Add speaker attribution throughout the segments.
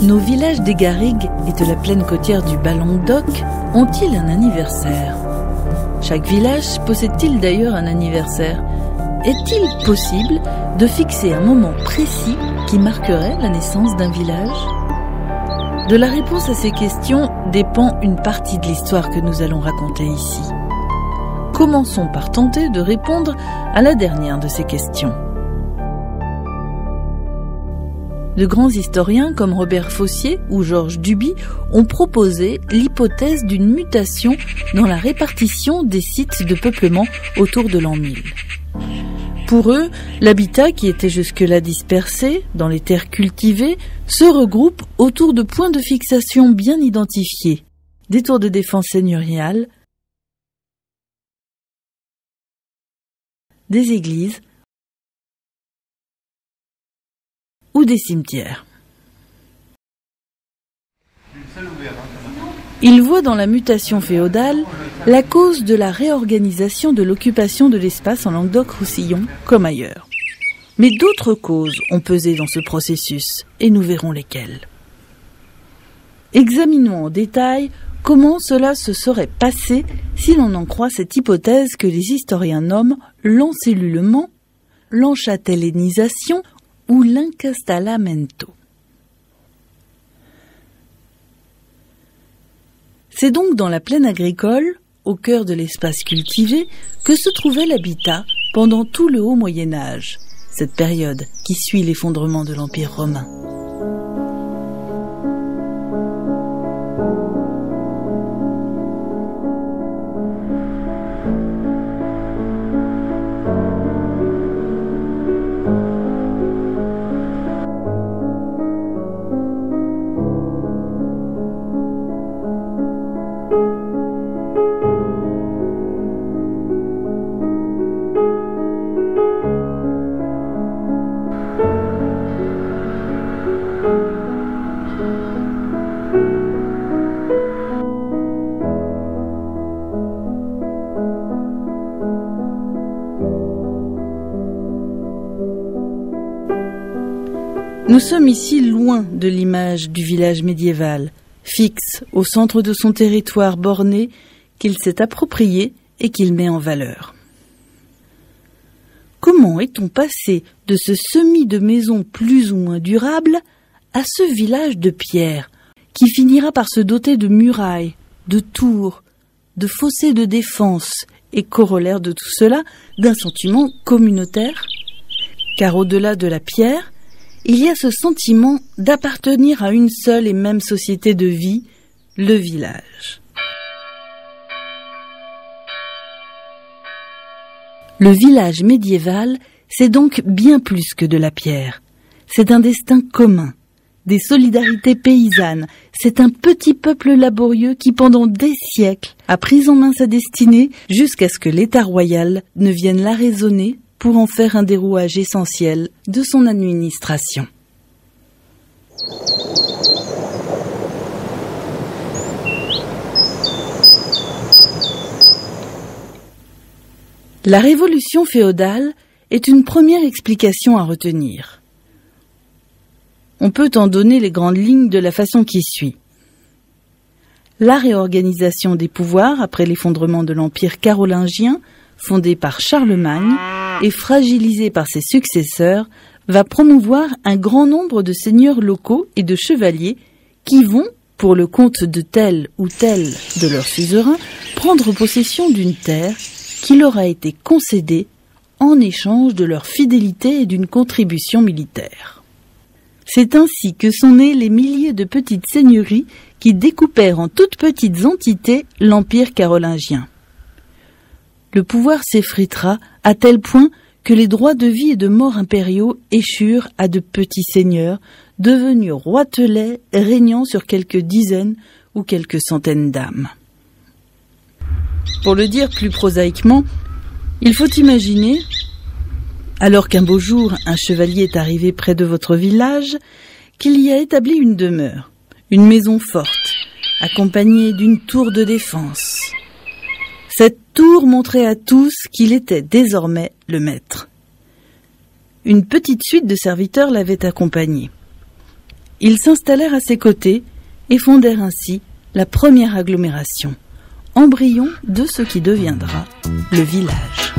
Speaker 1: Nos villages des Garrigues et de la plaine côtière du Bas-Languedoc ont-ils un anniversaire? Chaque village possède-t-il d'ailleurs un anniversaire? Est-il possible de fixer un moment précis qui marquerait la naissance d'un village? De la réponse à ces questions dépend une partie de l'histoire que nous allons raconter ici. Commençons par tenter de répondre à la dernière de ces questions. De grands historiens comme Robert Fossier ou Georges Duby ont proposé l'hypothèse d'une mutation dans la répartition des sites de peuplement autour de l'an 1000. Pour eux, l'habitat qui était jusque-là dispersé dans les terres cultivées se regroupe autour de points de fixation bien identifiés, des tours de défense seigneuriales, des églises ou des cimetières. Il voit dans la mutation féodale la cause de la réorganisation de l'occupation de l'espace en Languedoc-Roussillon comme ailleurs. Mais d'autres causes ont pesé dans ce processus, et nous verrons lesquelles. Examinons en détail comment cela se serait passé si l'on en croit cette hypothèse que les historiens nomment l'encellulement, l'enchâtellénisation ou l'incastellamento. C'est donc dans la plaine agricole, au cœur de l'espace cultivé, que se trouvait l'habitat pendant tout le haut Moyen-Âge, cette période qui suit l'effondrement de l'Empire romain. Nous sommes ici loin de l'image du village médiéval, fixe au centre de son territoire borné qu'il s'est approprié et qu'il met en valeur. Comment est-on passé de ce semis de maisons plus ou moins durables à ce village de pierre qui finira par se doter de murailles, de tours, de fossés de défense et corollaire de tout cela, d'un sentiment communautaire? Car au-delà de la pierre, il y a ce sentiment d'appartenir à une seule et même société de vie, le village. Le village médiéval, c'est donc bien plus que de la pierre. C'est un destin commun, des solidarités paysannes. C'est un petit peuple laborieux qui, pendant des siècles, a pris en main sa destinée jusqu'à ce que l'État royal ne vienne la raisonner pour en faire un des rouages essentiels de son administration. La révolution féodale est une première explication à retenir. On peut en donner les grandes lignes de la façon qui suit. La réorganisation des pouvoirs après l'effondrement de l'Empire carolingien, fondé par Charlemagne et fragilisé par ses successeurs, va promouvoir un grand nombre de seigneurs locaux et de chevaliers qui vont, pour le compte de tel ou tel de leurs suzerains, prendre possession d'une terre qui leur a été concédée en échange de leur fidélité et d'une contribution militaire. C'est ainsi que sont nées les milliers de petites seigneuries qui découpèrent en toutes petites entités l'Empire carolingien. Le pouvoir s'effritera à tel point que les droits de vie et de mort impériaux échurent à de petits seigneurs, devenus roitelets régnant sur quelques dizaines ou quelques centaines d'âmes. Pour le dire plus prosaïquement, il faut imaginer, alors qu'un beau jour un chevalier est arrivé près de votre village, qu'il y a établi une demeure, une maison forte, accompagnée d'une tour de défense. Cette tour montrait à tous qu'il était désormais le maître. Une petite suite de serviteurs l'avait accompagné. Ils s'installèrent à ses côtés et fondèrent ainsi la première agglomération, embryon de ce qui deviendra le village.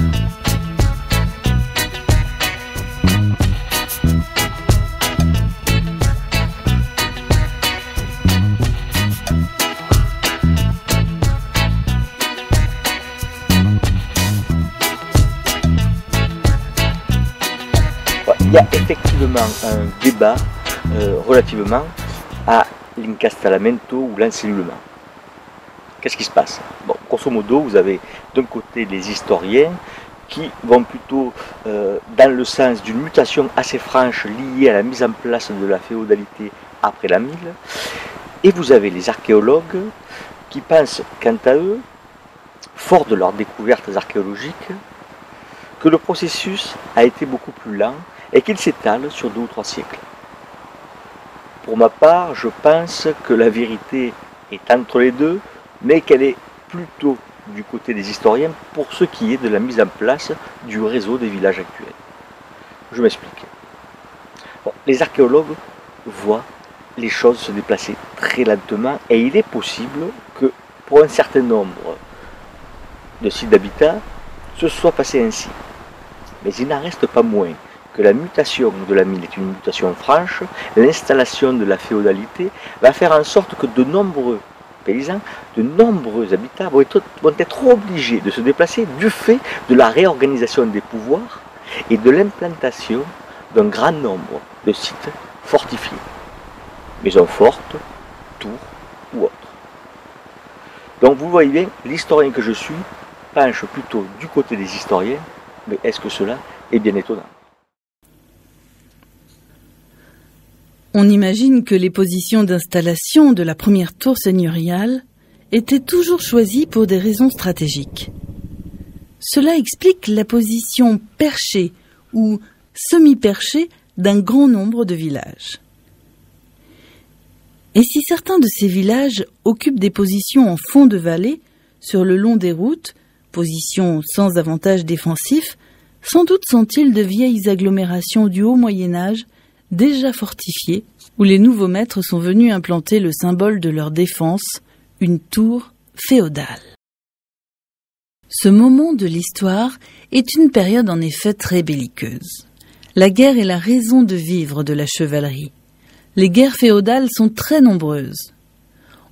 Speaker 2: Il y a effectivement un débat relativement à l'incastellamento ou l'encellulement. Qu'est-ce qui se passe? Bon, grosso modo, vous avez d'un côté les historiens qui vont plutôt dans le sens d'une mutation assez franche liée à la mise en place de la féodalité après la 1000, et vous avez les archéologues qui pensent, quant à eux, forts de leurs découvertes archéologiques, que le processus a été beaucoup plus lent et qu'il s'étale sur 2 ou 3 siècles. Pour ma part, je pense que la vérité est entre les deux, mais qu'elle est plutôt du côté des historiens pour ce qui est de la mise en place du réseau des villages actuels. Je m'explique. Bon, les archéologues voient les choses se déplacer très lentement et il est possible que pour un certain nombre de sites d'habitat, ce soit passé ainsi. Mais il n'en reste pas moins que la mutation de la 1000 est une mutation franche, l'installation de la féodalité va faire en sorte que de nombreux paysans, de nombreux habitants vont être obligés de se déplacer du fait de la réorganisation des pouvoirs et de l'implantation d'un grand nombre de sites fortifiés. Maisons fortes, tours ou autres. Donc vous voyez bien, l'historien que je suis penche plutôt du côté des historiens, mais est-ce que cela est bien étonnant?
Speaker 1: On imagine que les positions d'installation de la première tour seigneuriale étaient toujours choisies pour des raisons stratégiques. Cela explique la position perchée ou semi-perchée d'un grand nombre de villages. Et si certains de ces villages occupent des positions en fond de vallée, sur le long des routes, positions sans avantage défensif, sans doute sont-ils de vieilles agglomérations du haut Moyen-Âge, déjà fortifiés, où les nouveaux maîtres sont venus implanter le symbole de leur défense, une tour féodale. Ce moment de l'histoire est une période en effet très belliqueuse. La guerre est la raison de vivre de la chevalerie. Les guerres féodales sont très nombreuses.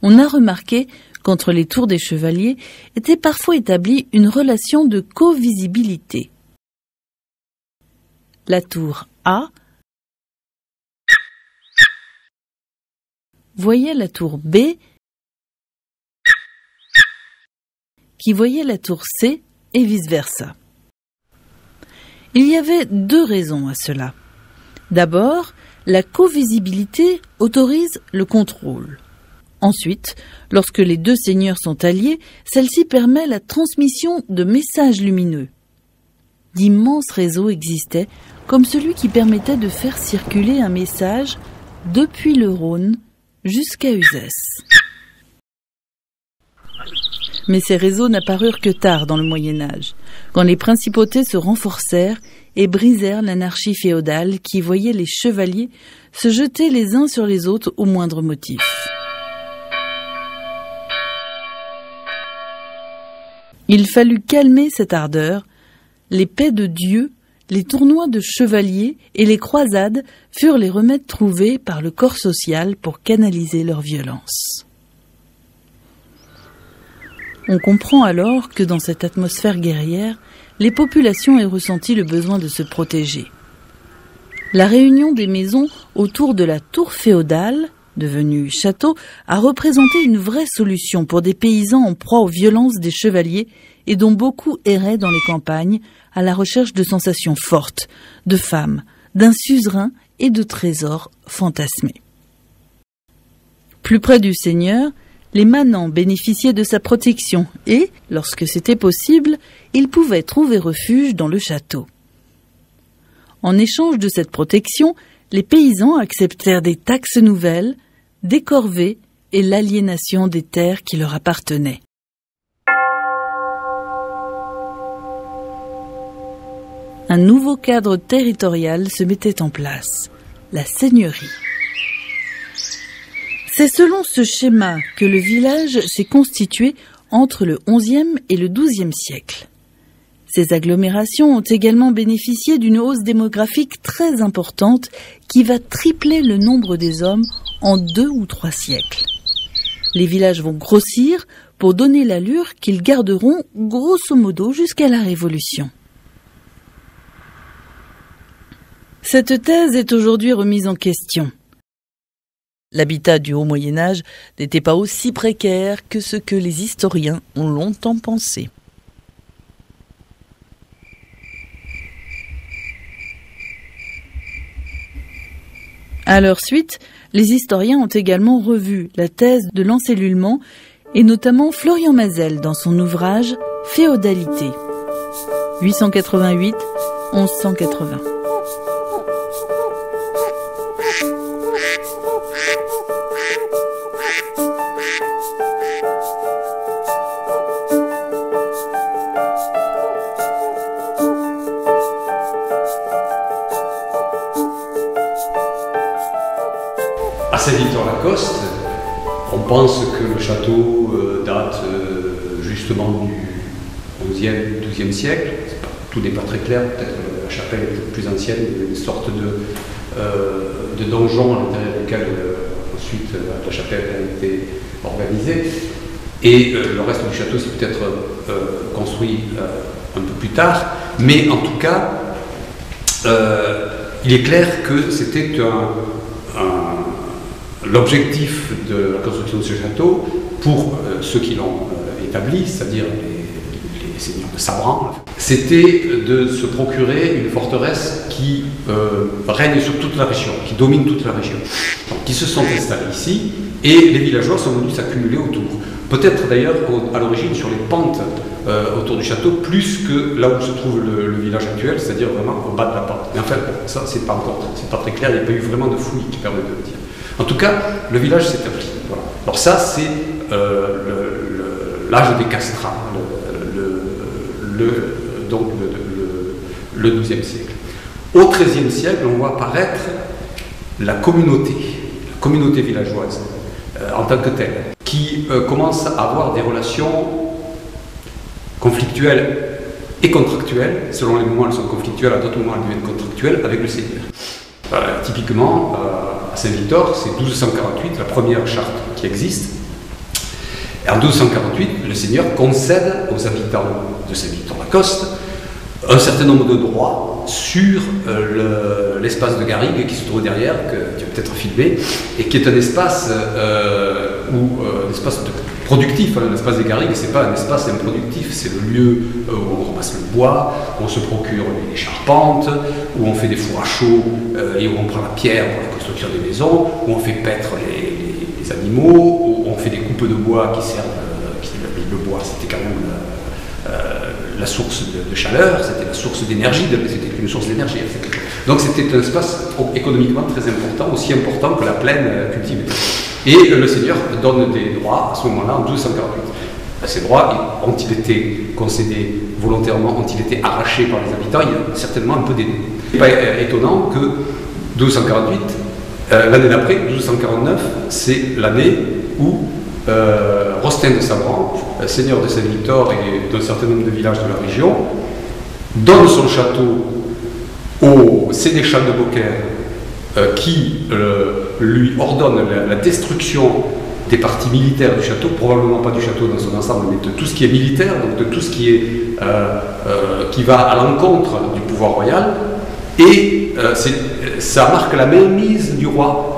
Speaker 1: On a remarqué qu'entre les tours des chevaliers était parfois établie une relation de co-visibilité. La tour A voyait la tour B qui voyait la tour C et vice-versa. Il y avait deux raisons à cela. D'abord, la co-visibilité autorise le contrôle. Ensuite, lorsque les deux seigneurs sont alliés, celle-ci permet la transmission de messages lumineux. D'immenses réseaux existaient, comme celui qui permettait de faire circuler un message depuis le Rhône jusqu'à Uzès. Mais ces réseaux n'apparurent que tard dans le Moyen-Âge, quand les principautés se renforcèrent et brisèrent l'anarchie féodale qui voyait les chevaliers se jeter les uns sur les autres au moindre motif. Il fallut calmer cette ardeur. Les paix de Dieu, les tournois de chevaliers et les croisades furent les remèdes trouvés par le corps social pour canaliser leur violence. On comprend alors que dans cette atmosphère guerrière, les populations aient ressenti le besoin de se protéger. La réunion des maisons autour de la tour féodale, devenue château, a représenté une vraie solution pour des paysans en proie aux violences des chevaliers et dont beaucoup erraient dans les campagnes à la recherche de sensations fortes, de femmes, d'un suzerain et de trésors fantasmés. Plus près du seigneur, les manants bénéficiaient de sa protection et, lorsque c'était possible, ils pouvaient trouver refuge dans le château. En échange de cette protection, les paysans acceptèrent des taxes nouvelles, des corvées et l'aliénation des terres qui leur appartenaient. Un nouveau cadre territorial se mettait en place, la seigneurie. C'est selon ce schéma que le village s'est constitué entre le XIe et le XIIe siècle. Ces agglomérations ont également bénéficié d'une hausse démographique très importante qui va tripler le nombre des hommes en 2 ou 3 siècles. Les villages vont grossir pour donner l'allure qu'ils garderont grosso modo jusqu'à la Révolution. Cette thèse est aujourd'hui remise en question. L'habitat du Haut Moyen-Âge n'était pas aussi précaire que ce que les historiens ont longtemps pensé. À leur suite, les historiens ont également revu la thèse de l'encellulement et notamment Florian Mazel dans son ouvrage Féodalité, 888-1180.
Speaker 3: À Saint-Victor Lacoste, on pense que le château date justement du XIIe siècle. Tout n'est pas très clair, peut-être la chapelle est plus ancienne, une sorte de donjon à l'intérieur duquel ensuite la chapelle a été organisée. Et le reste du château s'est peut-être construit un peu plus tard. Mais en tout cas, il est clair que c'était l'objectif de la construction de ce château, pour ceux qui l'ont établi, c'est-à-dire les seigneurs de Sabran, c'était de se procurer une forteresse qui règne sur toute la région, qui domine toute la région. Donc, ils se sont installés ici et les villageois sont venus s'accumuler autour. Peut-être d'ailleurs à l'origine sur les pentes autour du château, plus que là où se trouve le village actuel, c'est-à-dire vraiment au bas de la pente. Mais en fait, ça c'est pas très clair, il n'y a pas eu vraiment de fouilles qui permettent de le dire. En tout cas, le village s'établit. Voilà. Alors ça, c'est l'âge des castrats, donc le XIIe siècle. Au XIIIe siècle, on voit apparaître la communauté villageoise en tant que telle, qui commence à avoir des relations conflictuelles et contractuelles. Selon les moments, elles sont conflictuelles, à d'autres moments, elles deviennent contractuelles avec le seigneur. Typiquement, à Saint-Victor, c'est 1248, la première charte qui existe. Et en 1248, le seigneur concède aux habitants de Saint-Victor-la-Coste un certain nombre de droits sur l'espace de garrigue qui se trouve derrière, que tu as peut-être filmé, et qui est un espace un espace productif. L'espace des garrigues, c'est pas un espace improductif, c'est le lieu où on ramasse le bois, où on se procure les charpentes, où on fait des fours à chaud et où on prend la pierre pour la construction des maisons, où on fait paître les animaux, où on fait des coupes de bois qui servent. Le bois, c'était quand même la source de chaleur, c'était la source d'énergie, c'était une source d'énergie. Donc c'était un espace économiquement très important, aussi important que la plaine cultivée. Et le seigneur donne des droits à ce moment-là en 1248. Ces droits ont-ils été concédés volontairement, ont-ils été arrachés par les habitants? Il y a certainement un peu des deux. Il n'est pas étonnant que 1248, l'année d'après, 1249, c'est l'année où Rostin de Sabran, seigneur de Saint-Victor et d'un certain nombre de villages de la région, donne son château au sénéchal de Beaucaire qui lui ordonne la destruction des parties militaires du château, probablement pas du château dans son ensemble, mais de tout ce qui est militaire, donc de tout ce qui est qui va à l'encontre du pouvoir royal, et ça marque la mainmise du roi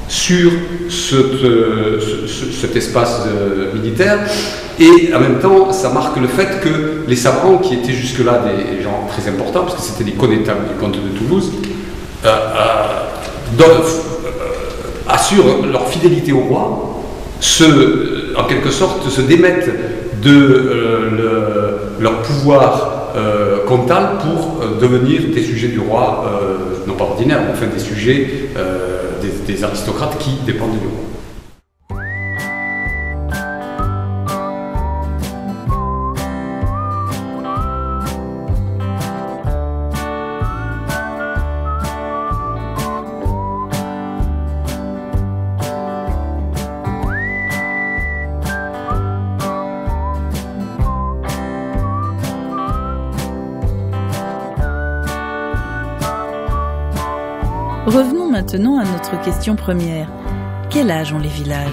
Speaker 3: sur cet espace militaire, et en même temps ça marque le fait que les Sabrans, qui étaient jusque-là des gens très importants, parce que c'était des connétables du comte de Toulouse, assurent leur fidélité au roi, en quelque sorte se démettent de leur pouvoir comtal pour devenir des sujets du roi, non pas ordinaires, mais enfin des sujets des aristocrates qui dépendent du roi.
Speaker 1: Revenons maintenant à notre question première. Quel âge ont les villages?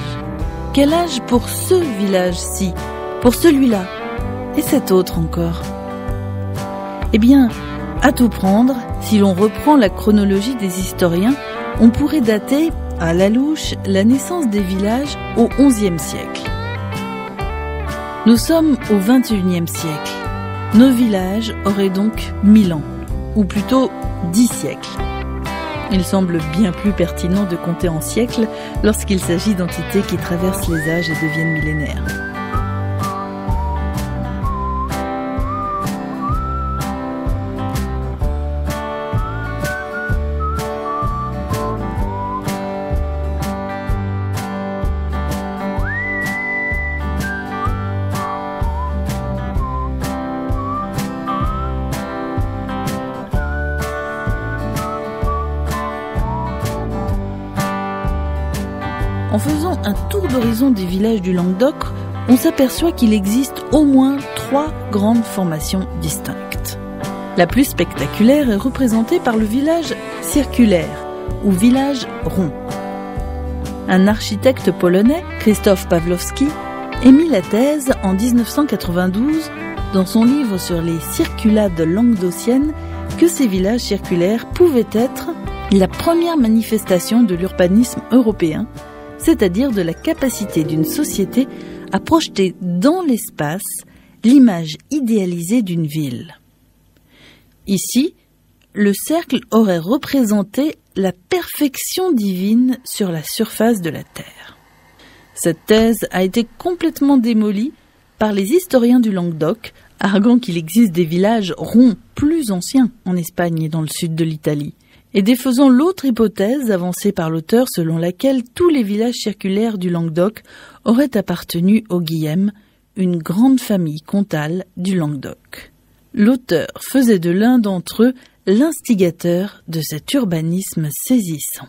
Speaker 1: Quel âge pour ce village-ci, pour celui-là, et cet autre encore? Eh bien, à tout prendre, si l'on reprend la chronologie des historiens, on pourrait dater, à la louche, la naissance des villages au XIe siècle. Nous sommes au XXIe siècle. Nos villages auraient donc 1000 ans, ou plutôt 10 siècles. Il semble bien plus pertinent de compter en siècles lorsqu'il s'agit d'entités qui traversent les âges et deviennent millénaires. En faisant un tour d'horizon des villages du Languedoc, on s'aperçoit qu'il existe au moins 3 grandes formations distinctes. La plus spectaculaire est représentée par le village circulaire, ou village rond. Un architecte polonais, Krzysztof Pawlowski, émit la thèse en 1992, dans son livre sur les circulades languedociennes, que ces villages circulaires pouvaient être la première manifestation de l'urbanisme européen, c'est-à-dire de la capacité d'une société à projeter dans l'espace l'image idéalisée d'une ville. Ici, le cercle aurait représenté la perfection divine sur la surface de la Terre. Cette thèse a été complètement démolie par les historiens du Languedoc, arguant qu'il existe des villages ronds plus anciens en Espagne et dans le sud de l'Italie, et défaisant l'autre hypothèse avancée par l'auteur selon laquelle tous les villages circulaires du Languedoc auraient appartenu aux Guillem, une grande famille comtale du Languedoc. L'auteur faisait de l'un d'entre eux l'instigateur de cet urbanisme saisissant.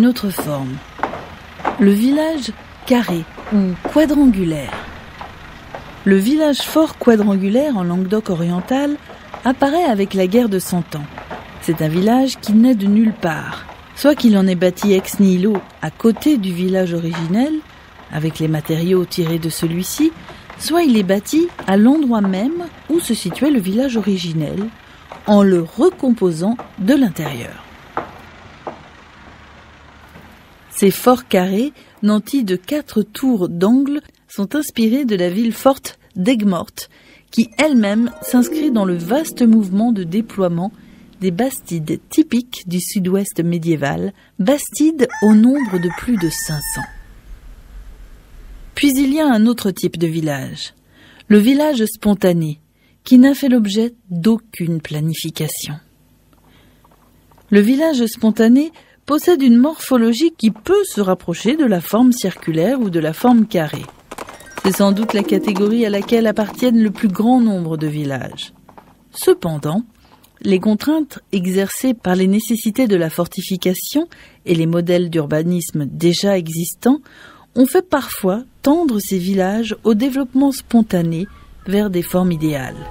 Speaker 1: une autre forme. Le village carré ou quadrangulaire. Le village fort quadrangulaire en Languedoc oriental apparaît avec la guerre de 100 ans. C'est un village qui naît de nulle part, soit qu'il en est bâti ex nihilo à côté du village originel, avec les matériaux tirés de celui-ci, soit il est bâti à l'endroit même où se situait le village originel, en le recomposant de l'intérieur. Ces forts carrés, nantis de 4 tours d'angle, sont inspirés de la ville forte d'Aigues-Mortes, qui elle-même s'inscrit dans le vaste mouvement de déploiement des bastides typiques du sud-ouest médiéval, bastides au nombre de plus de 500. Puis il y a un autre type de village, le village spontané, qui n'a fait l'objet d'aucune planification. Le village spontané possède une morphologie qui peut se rapprocher de la forme circulaire ou de la forme carrée. C'est sans doute la catégorie à laquelle appartiennent le plus grand nombre de villages. Cependant, les contraintes exercées par les nécessités de la fortification et les modèles d'urbanisme déjà existants ont fait parfois tendre ces villages au développement spontané vers des formes idéales.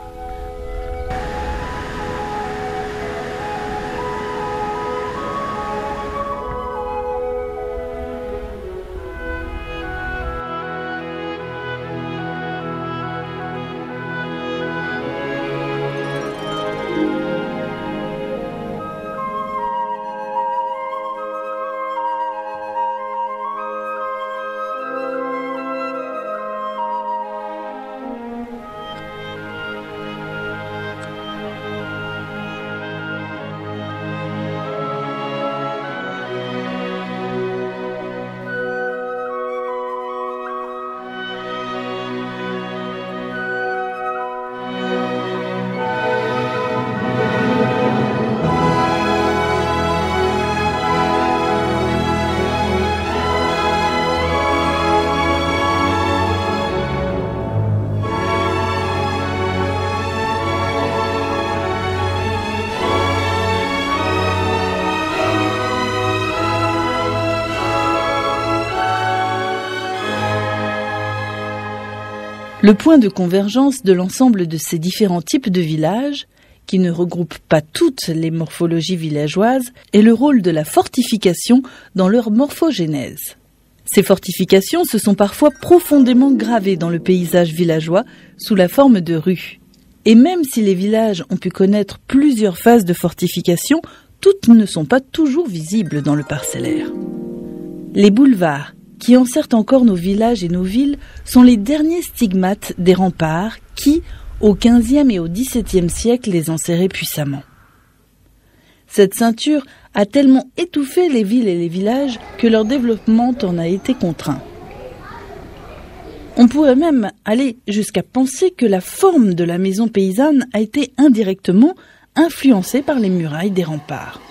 Speaker 1: Le point de convergence de l'ensemble de ces différents types de villages, qui ne regroupent pas toutes les morphologies villageoises, est le rôle de la fortification dans leur morphogénèse. Ces fortifications se sont parfois profondément gravées dans le paysage villageois sous la forme de rues. Et même si les villages ont pu connaître plusieurs phases de fortification, toutes ne sont pas toujours visibles dans le parcellaire. Les boulevards, qui enserrent encore nos villages et nos villes, sont les derniers stigmates des remparts qui, au XVe et au XVIIe siècle, les enserraient puissamment. Cette ceinture a tellement étouffé les villes et les villages que leur développement en a été contraint. On pourrait même aller jusqu'à penser que la forme de la maison paysanne a été indirectement influencée par les murailles des remparts.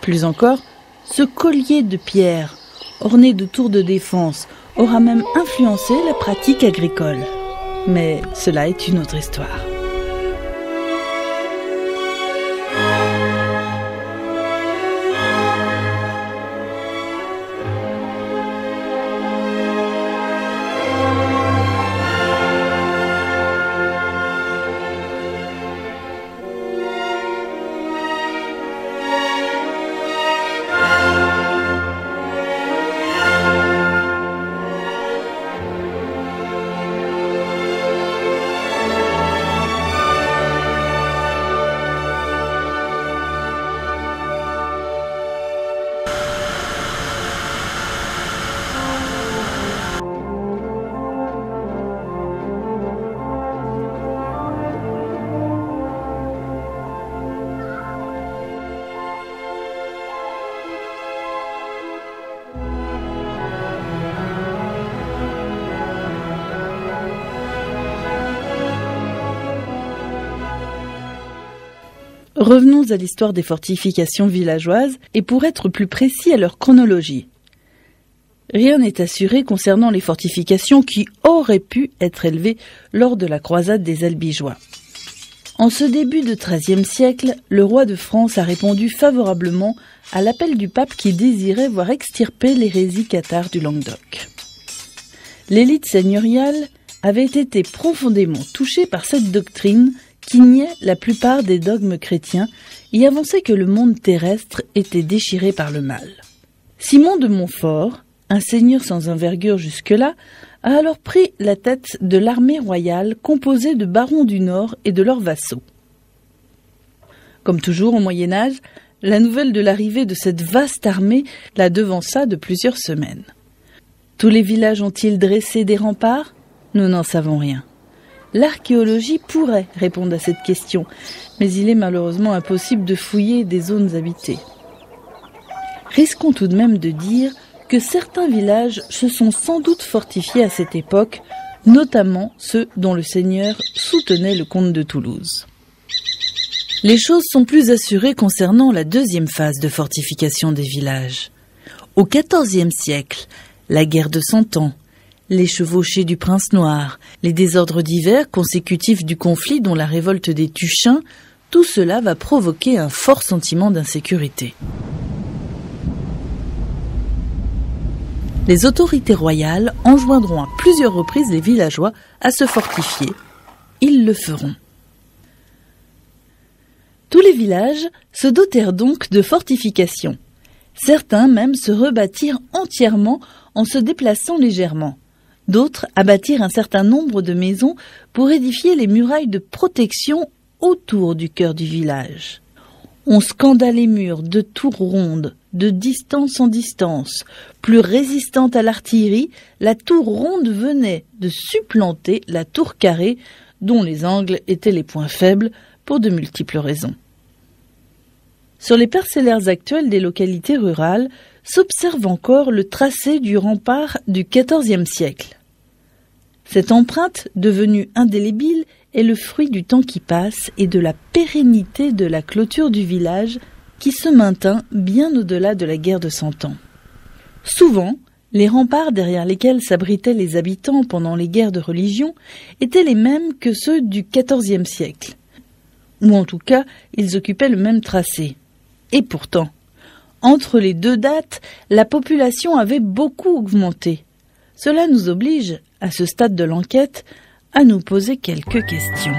Speaker 1: Plus encore, ce collier de pierre orné de tours de défense, aura même influencé la pratique agricole. Mais cela est une autre histoire. Revenons à l'histoire des fortifications villageoises et pour être plus précis à leur chronologie. Rien n'est assuré concernant les fortifications qui auraient pu être élevées lors de la croisade des Albigeois. En ce début de XIIIe siècle, le roi de France a répondu favorablement à l'appel du pape qui désirait voir extirper l'hérésie cathare du Languedoc. L'élite seigneuriale avait été profondément touchée par cette doctrine qui niait la plupart des dogmes chrétiens et avançait que le monde terrestre était déchiré par le mal. Simon de Montfort, un seigneur sans envergure jusque-là, a alors pris la tête de l'armée royale composée de barons du Nord et de leurs vassaux. Comme toujours au Moyen-Âge, la nouvelle de l'arrivée de cette vaste armée la devança de plusieurs semaines. Tous les villages ont-ils dressé des remparts ? Nous n'en savons rien. L'archéologie pourrait répondre à cette question, mais il est malheureusement impossible de fouiller des zones habitées. Risquons tout de même de dire que certains villages se sont sans doute fortifiés à cette époque, notamment ceux dont le seigneur soutenait le comte de Toulouse. Les choses sont plus assurées concernant la deuxième phase de fortification des villages. Au XIVe siècle, la guerre de Cent Ans, les chevauchées du prince noir, les désordres divers consécutifs du conflit dont la révolte des Tuchins, tout cela va provoquer un fort sentiment d'insécurité. Les autorités royales enjoindront à plusieurs reprises les villageois à se fortifier. Ils le feront. Tous les villages se dotèrent donc de fortifications. Certains même se rebâtirent entièrement en se déplaçant légèrement. D'autres abattirent un certain nombre de maisons pour édifier les murailles de protection autour du cœur du village. On scanda les murs de tours rondes, de distance en distance. Plus résistante à l'artillerie, la tour ronde venait de supplanter la tour carrée, dont les angles étaient les points faibles pour de multiples raisons. Sur les parcellaires actuels des localités rurales, s'observe encore le tracé du rempart du XIVe siècle. Cette empreinte, devenue indélébile, est le fruit du temps qui passe et de la pérennité de la clôture du village qui se maintint bien au-delà de la guerre de Cent Ans. Souvent, les remparts derrière lesquels s'abritaient les habitants pendant les guerres de religion étaient les mêmes que ceux du XIVe siècle. Ou en tout cas, ils occupaient le même tracé. Et pourtant, entre les deux dates, la population avait beaucoup augmenté. Cela nous oblige, à ce stade de l'enquête, à nous poser quelques questions.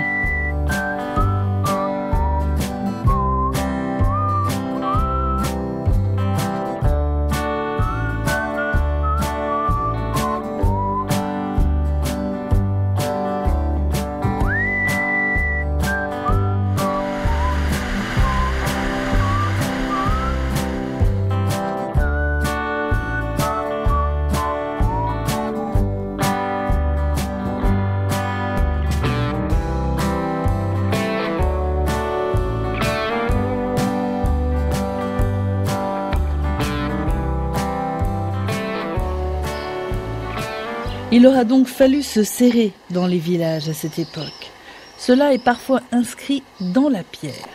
Speaker 1: Il aura donc fallu se serrer dans les villages à cette époque. Cela est parfois inscrit dans la pierre.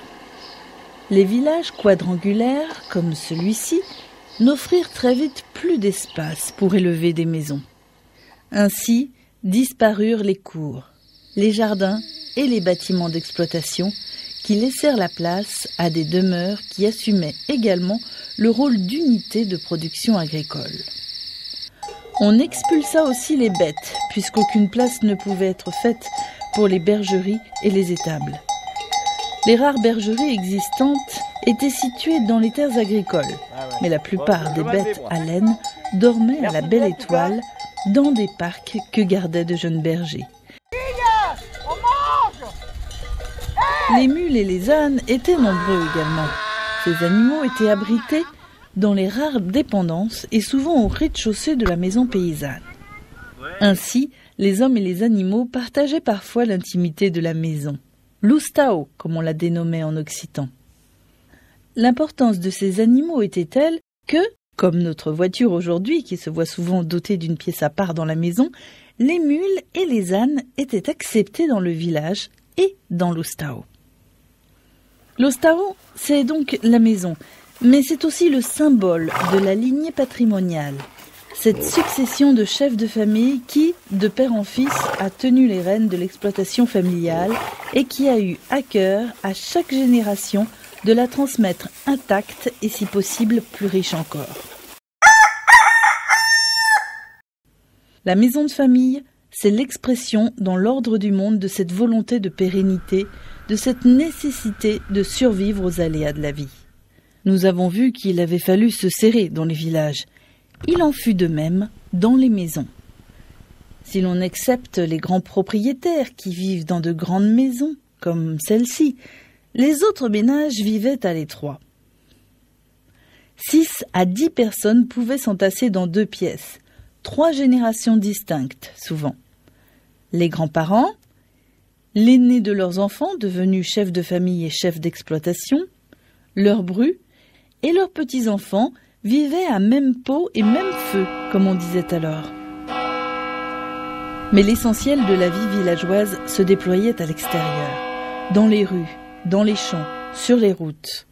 Speaker 1: Les villages quadrangulaires, comme celui-ci, n'offrirent très vite plus d'espace pour élever des maisons. Ainsi disparurent les cours, les jardins et les bâtiments d'exploitation qui laissèrent la place à des demeures qui assumaient également le rôle d'unité de production agricole. On expulsa aussi les bêtes, puisqu'aucune place ne pouvait être faite pour les bergeries et les étables. Les rares bergeries existantes étaient situées dans les terres agricoles, mais la plupart des bêtes à laine dormaient à la belle étoile dans des parcs que gardaient de jeunes bergers. Les mules et les ânes étaient nombreux également. Ces animaux étaient abrités dans les rares dépendances et souvent au rez-de-chaussée de la maison paysanne. Ainsi, les hommes et les animaux partageaient parfois l'intimité de la maison. L'oustao, comme on la dénommait en occitan. L'importance de ces animaux était telle que, comme notre voiture aujourd'hui qui se voit souvent dotée d'une pièce à part dans la maison, les mules et les ânes étaient acceptés dans le village et dans l'oustao. L'oustao, c'est donc la maison, mais c'est aussi le symbole de la lignée patrimoniale. cette succession de chefs de famille qui, de père en fils, a tenu les rênes de l'exploitation familiale et qui a eu à cœur, à chaque génération, de la transmettre intacte et si possible plus riche encore. La maison de famille, c'est l'expression dans l'ordre du monde de cette volonté de pérennité, de cette nécessité de survivre aux aléas de la vie. Nous avons vu qu'il avait fallu se serrer dans les villages. Il en fut de même dans les maisons. Si l'on accepte les grands propriétaires qui vivent dans de grandes maisons, comme celle-ci, les autres ménages vivaient à l'étroit. 6 à 10 personnes pouvaient s'entasser dans 2 pièces, 3 générations distinctes, souvent. Les grands-parents, l'aîné de leurs enfants, devenus chefs de famille et chefs d'exploitation, leurs brus et leurs petits-enfants vivaient à même pot et même feu, comme on disait alors. Mais l'essentiel de la vie villageoise se déployait à l'extérieur, dans les rues, dans les champs, sur les routes.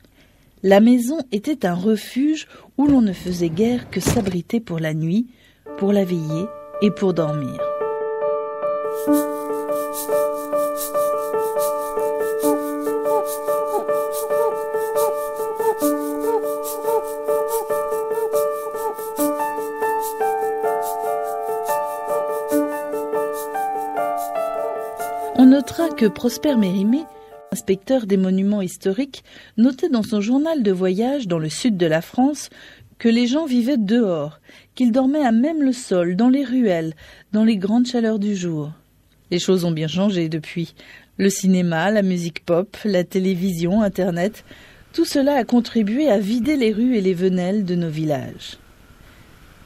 Speaker 1: La maison était un refuge où l'on ne faisait guère que s'abriter pour la nuit, pour la veiller et pour dormir. On notera que Prosper Mérimée, inspecteur des monuments historiques, notait dans son journal de voyage dans le sud de la France que les gens vivaient dehors, qu'ils dormaient à même le sol, dans les ruelles, dans les grandes chaleurs du jour. Les choses ont bien changé depuis. Le cinéma, la musique pop, la télévision, Internet, tout cela a contribué à vider les rues et les venelles de nos villages.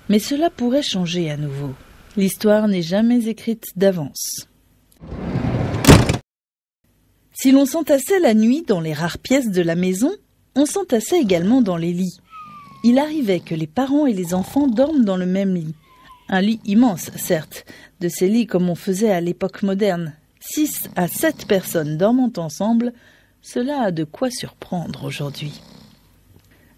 Speaker 1: Mais cela pourrait changer à nouveau. L'histoire n'est jamais écrite d'avance. Si l'on s'entassait la nuit dans les rares pièces de la maison, on s'entassait également dans les lits. Il arrivait que les parents et les enfants dorment dans le même lit. Un lit immense, certes, de ces lits comme on faisait à l'époque moderne. 6 à 7 personnes dormant ensemble, cela a de quoi surprendre aujourd'hui.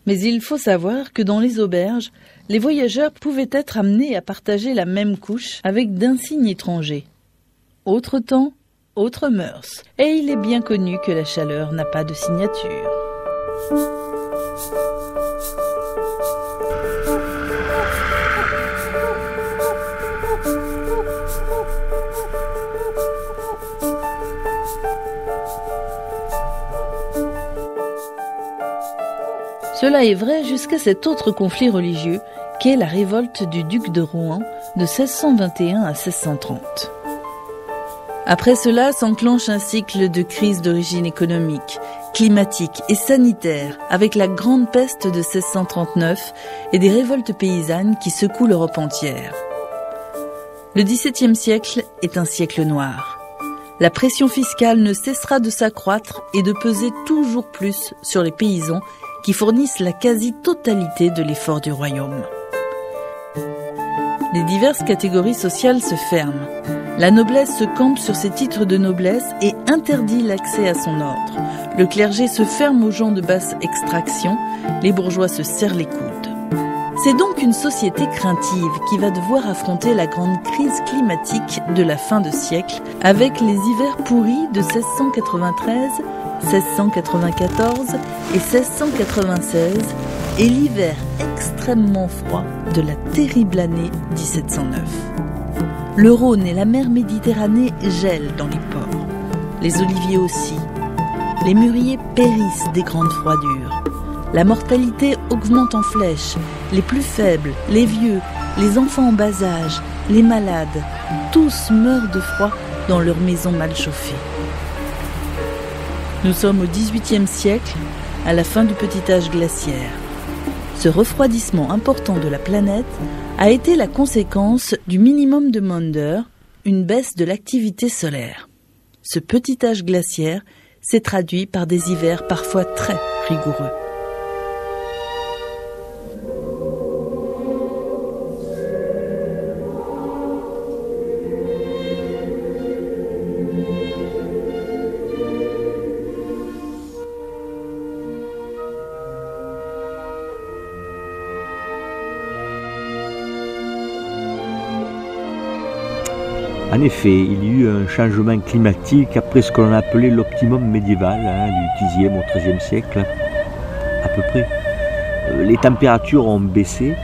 Speaker 1: Mais il faut savoir que dans les auberges, les voyageurs pouvaient être amenés à partager la même couche avec d'insignes étrangers. Autre temps, autres mœurs, et il est bien connu que la chaleur n'a pas de signature. Cela est vrai jusqu'à cet autre conflit religieux qu'est la révolte du duc de Rohan de 1621 à 1630. Après cela s'enclenche un cycle de crises d'origine économique, climatique et sanitaire, avec la grande peste de 1639 et des révoltes paysannes qui secouent l'Europe entière. Le XVIIe siècle est un siècle noir. La pression fiscale ne cessera de s'accroître et de peser toujours plus sur les paysans qui fournissent la quasi-totalité de l'effort du royaume. Les diverses catégories sociales se ferment. La noblesse se campe sur ses titres de noblesse et interdit l'accès à son ordre. Le clergé se ferme aux gens de basse extraction, les bourgeois se serrent les coudes. C'est donc une société craintive qui va devoir affronter la grande crise climatique de la fin de siècle avec les hivers pourris de 1693, 1694 et 1696 et l'hiver extrêmement froid de la terrible année 1709. Le Rhône et la mer Méditerranée gèlent dans les ports. Les oliviers aussi. Les mûriers périssent des grandes froidures. La mortalité augmente en flèche. Les plus faibles, les vieux, les enfants en bas âge, les malades, tous meurent de froid dans leurs maisons mal chauffées. Nous sommes au XVIIIe siècle, à la fin du petit âge glaciaire. Ce refroidissement important de la planète a été la conséquence du minimum de Maunder, une baisse de l'activité solaire. Ce petit âge glaciaire s'est traduit par des hivers parfois très rigoureux.
Speaker 2: En effet, il y a eu un changement climatique après ce que l'on appelait l'optimum médiéval du Xe au XIIIe siècle, à peu près. Les températures ont baissé,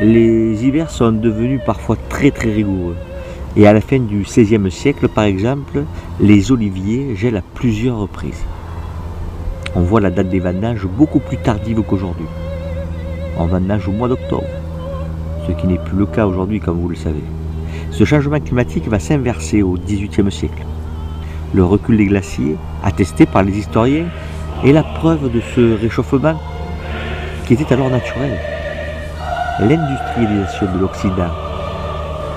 Speaker 2: les hivers sont devenus parfois très très rigoureux. Et à la fin du XVIe siècle, par exemple, les oliviers gèlent à plusieurs reprises. On voit la date des vendanges beaucoup plus tardive qu'aujourd'hui. On vendange au mois d'octobre, ce qui n'est plus le cas aujourd'hui, comme vous le savez. Ce changement climatique va s'inverser au XVIIIe siècle. Le recul des glaciers, attesté par les historiens, est la preuve de ce réchauffement qui était alors naturel. L'industrialisation de l'Occident,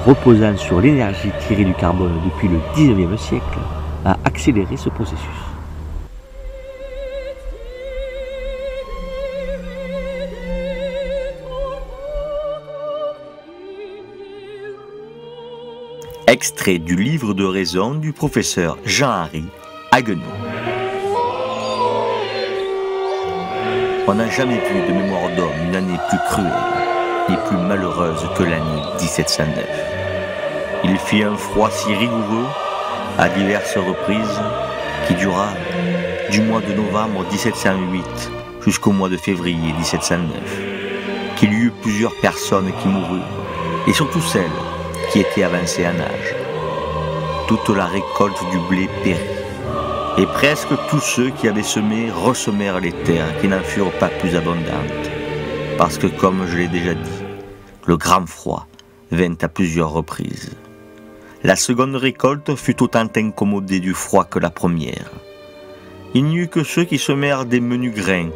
Speaker 2: reposant sur l'énergie tirée du carbone depuis le XIXe siècle, a accéléré ce processus.
Speaker 4: Extrait du livre de raison du professeur Jean-Henri Haguenau. On n'a jamais vu de mémoire d'homme une année plus cruelle et plus malheureuse que l'année 1709. Il fit un froid si rigoureux à diverses reprises qui dura du mois de novembre 1708 jusqu'au mois de février 1709, qu'il y eut plusieurs personnes qui moururent, et surtout celles qui étaient avancées en âge. Toute la récolte du blé périt, et presque tous ceux qui avaient semé ressemèrent les terres qui n'en furent pas plus abondantes, parce que, comme je l'ai déjà dit, le grand froid vint à plusieurs reprises. La seconde récolte fut autant incommodée du froid que la première. Il n'y eut que ceux qui semèrent des menus grains,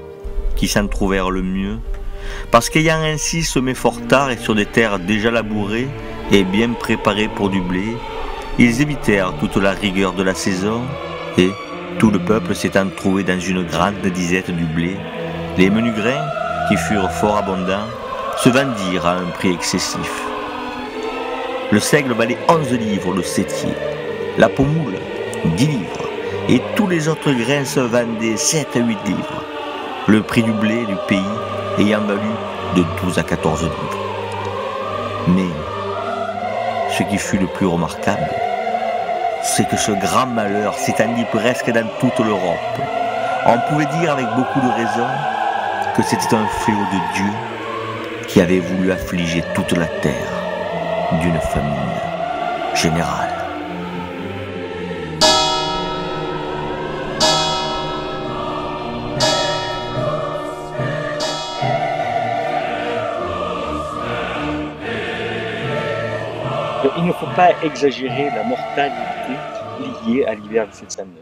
Speaker 4: qui s'en trouvèrent le mieux, parce qu'ayant ainsi semé fort tard et sur des terres déjà labourées et bien préparées pour du blé, ils évitèrent toute la rigueur de la saison, et, tout le peuple s'étant trouvé dans une grande disette du blé, les menus grains, qui furent fort abondants, se vendirent à un prix excessif. Le seigle valait 11 livres le sétier, la pomoule 10 livres, et tous les autres grains se vendaient 7 à 8 livres, le prix du blé du pays ayant valu de 12 à 14 livres. Mais ce qui fut le plus remarquable, c'est que ce grand malheur s'étendit presque dans toute l'Europe. On pouvait dire avec beaucoup de raison que c'était un fléau de Dieu qui avait voulu affliger toute la terre d'une famine générale.
Speaker 2: Il ne faut pas exagérer la mortalité liée à l'hiver 1709.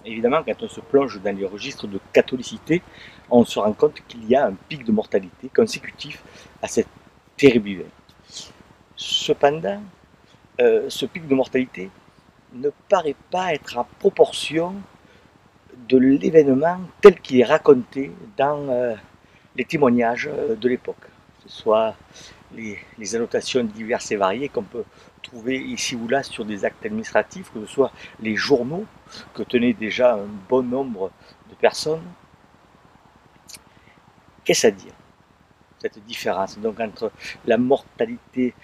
Speaker 2: Évidemment, quand on se plonge dans les registres de catholicité, on se rend compte qu'il y a un pic de mortalité consécutif à cette terrible hiver. Cependant, ce pic de mortalité ne paraît pas être en proportion de l'événement tel qu'il est raconté dans les témoignages de l'époque, que ce soit les annotations diverses et variées qu'on peut trouver ici ou là sur des actes administratifs, que ce soit les journaux que tenaient déjà un bon nombre de personnes. Qu'est-ce à dire, cette différence donc entre la mortalité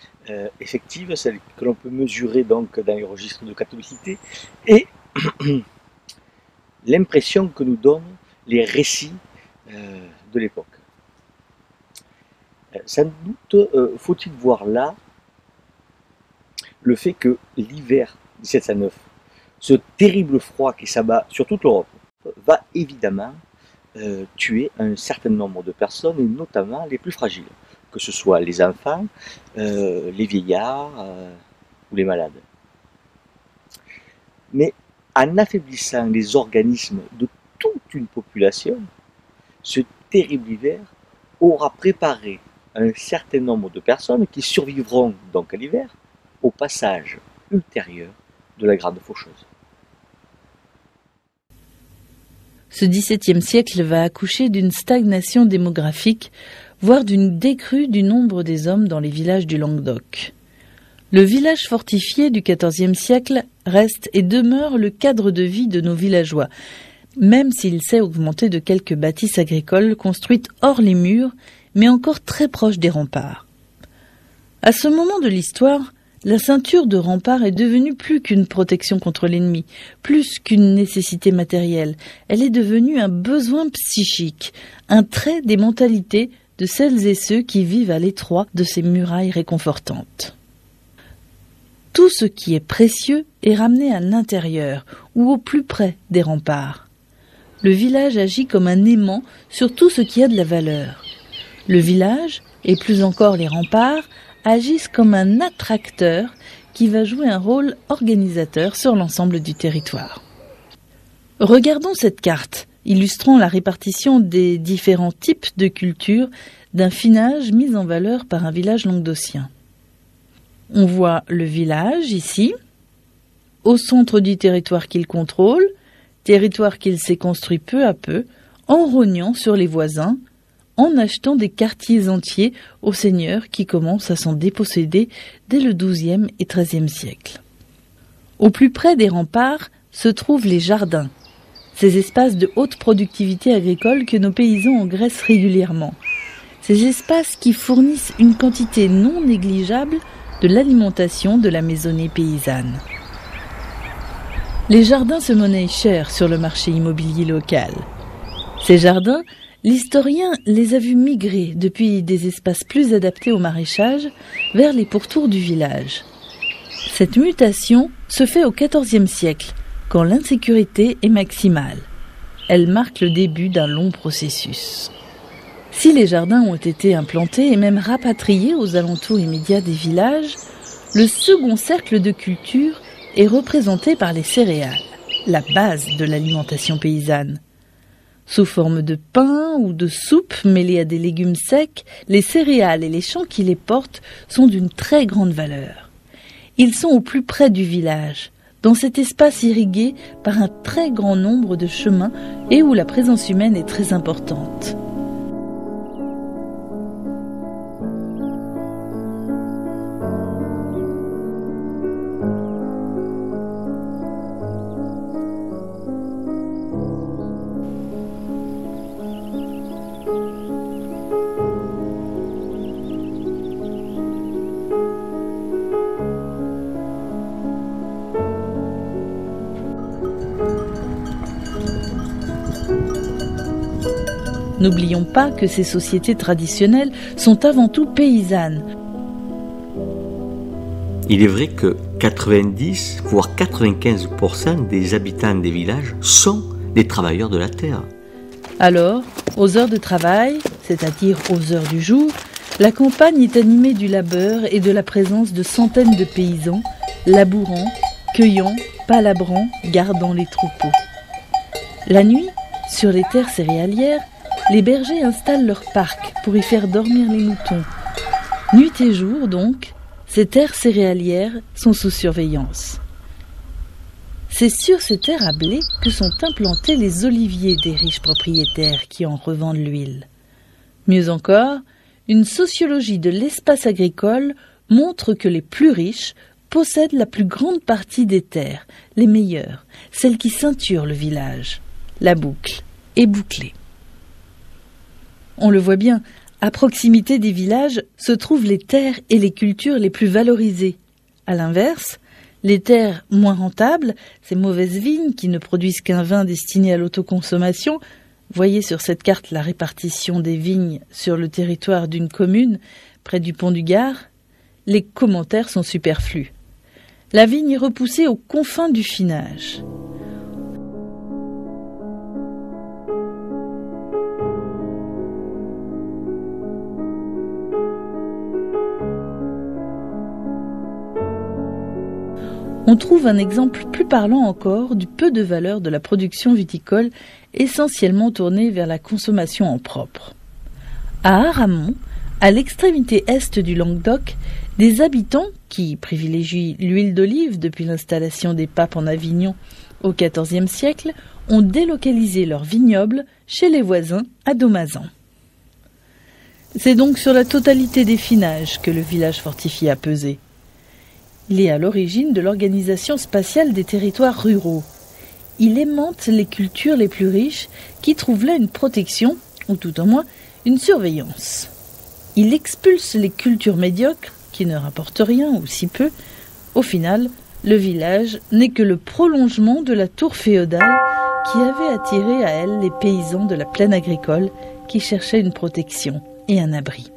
Speaker 2: effective, celle que l'on peut mesurer donc dans les registres de catholicité, et l'impression que nous donnent les récits de l'époque? Sans doute faut-il voir là le fait que l'hiver 1709, ce terrible froid qui s'abat sur toute l'Europe, va évidemment tuer un certain nombre de personnes, et notamment les plus fragiles, que ce soit les enfants, les vieillards ou les malades. Mais en affaiblissant les organismes de toute une population, ce terrible hiver aura préparé un certain nombre de personnes qui survivront donc à l'hiver au passage ultérieur de la grande faucheuse.
Speaker 1: Ce XVIIe siècle va accoucher d'une stagnation démographique, voire d'une décrue du nombre des hommes dans les villages du Languedoc. Le village fortifié du XIVe siècle reste et demeure le cadre de vie de nos villageois, même s'il s'est augmenté de quelques bâtisses agricoles construites hors les murs, mais encore très proches des remparts. À ce moment de l'histoire, la ceinture de remparts est devenue plus qu'une protection contre l'ennemi, plus qu'une nécessité matérielle. Elle est devenue un besoin psychique, un trait des mentalités de celles et ceux qui vivent à l'étroit de ces murailles réconfortantes. Tout ce qui est précieux est ramené à l'intérieur ou au plus près des remparts. Le village agit comme un aimant sur tout ce qui a de la valeur. Le village, et plus encore les remparts, agissent comme un attracteur qui va jouer un rôle organisateur sur l'ensemble du territoire. Regardons cette carte, illustrant la répartition des différents types de cultures d'un finage mis en valeur par un village languedocien. On voit le village ici, au centre du territoire qu'il contrôle, territoire qu'il s'est construit peu à peu, en rognant sur les voisins, en achetant des quartiers entiers aux seigneurs qui commencent à s'en déposséder dès le XIIe et XIIIe siècle. Au plus près des remparts se trouvent les jardins, ces espaces de haute productivité agricole que nos paysans engraissent régulièrement. Ces espaces qui fournissent une quantité non négligeable de l'alimentation de la maisonnée paysanne. Les jardins se monnaient cher sur le marché immobilier local. Ces jardins, l'historien les a vus migrer depuis des espaces plus adaptés au maraîchage vers les pourtours du village. Cette mutation se fait au XIVe siècle, quand l'insécurité est maximale. Elle marque le début d'un long processus. Si les jardins ont été implantés et même rapatriés aux alentours immédiats des villages, le second cercle de culture est représenté par les céréales, la base de l'alimentation paysanne. Sous forme de pain ou de soupe mêlée à des légumes secs, les céréales et les champs qui les portent sont d'une très grande valeur. Ils sont au plus près du village, dans cet espace irrigué par un très grand nombre de chemins et où la présence humaine est très importante. N'oublions pas que ces sociétés traditionnelles sont avant tout paysannes.
Speaker 4: Il est vrai que 90 voire 95% des habitants des villages sont des travailleurs de la terre.
Speaker 1: Alors, aux heures de travail, c'est-à-dire aux heures du jour, la campagne est animée du labeur et de la présence de centaines de paysans, labourant, cueillant, palabrant, gardant les troupeaux. La nuit, sur les terres céréalières, les bergers installent leurs parcs pour y faire dormir les moutons. Nuit et jour, donc, ces terres céréalières sont sous surveillance. C'est sur ces terres à blé que sont implantés les oliviers des riches propriétaires qui en revendent l'huile. Mieux encore, une sociologie de l'espace agricole montre que les plus riches possèdent la plus grande partie des terres, les meilleures, celles qui ceinturent le village. La boucle est bouclée. On le voit bien, à proximité des villages se trouvent les terres et les cultures les plus valorisées. À l'inverse, les terres moins rentables, ces mauvaises vignes qui ne produisent qu'un vin destiné à l'autoconsommation, voyez sur cette carte la répartition des vignes sur le territoire d'une commune, près du pont du Gard, les commentaires sont superflus. La vigne est repoussée aux confins du finage. On trouve un exemple plus parlant encore du peu de valeur de la production viticole essentiellement tournée vers la consommation en propre. À Aramon, à l'extrémité est du Languedoc, des habitants, qui privilégient l'huile d'olive depuis l'installation des papes en Avignon au XIVe siècle, ont délocalisé leur vignoble chez les voisins à Domazan. C'est donc sur la totalité des finages que le village fortifié a pesé. Il est à l'origine de l'organisation spatiale des territoires ruraux. Il aimante les cultures les plus riches qui trouvent là une protection, ou tout au moins une surveillance. Il expulse les cultures médiocres qui ne rapportent rien ou si peu. Au final, le village n'est que le prolongement de la tour féodale qui avait attiré à elle les paysans de la plaine agricole qui cherchaient une protection et un abri.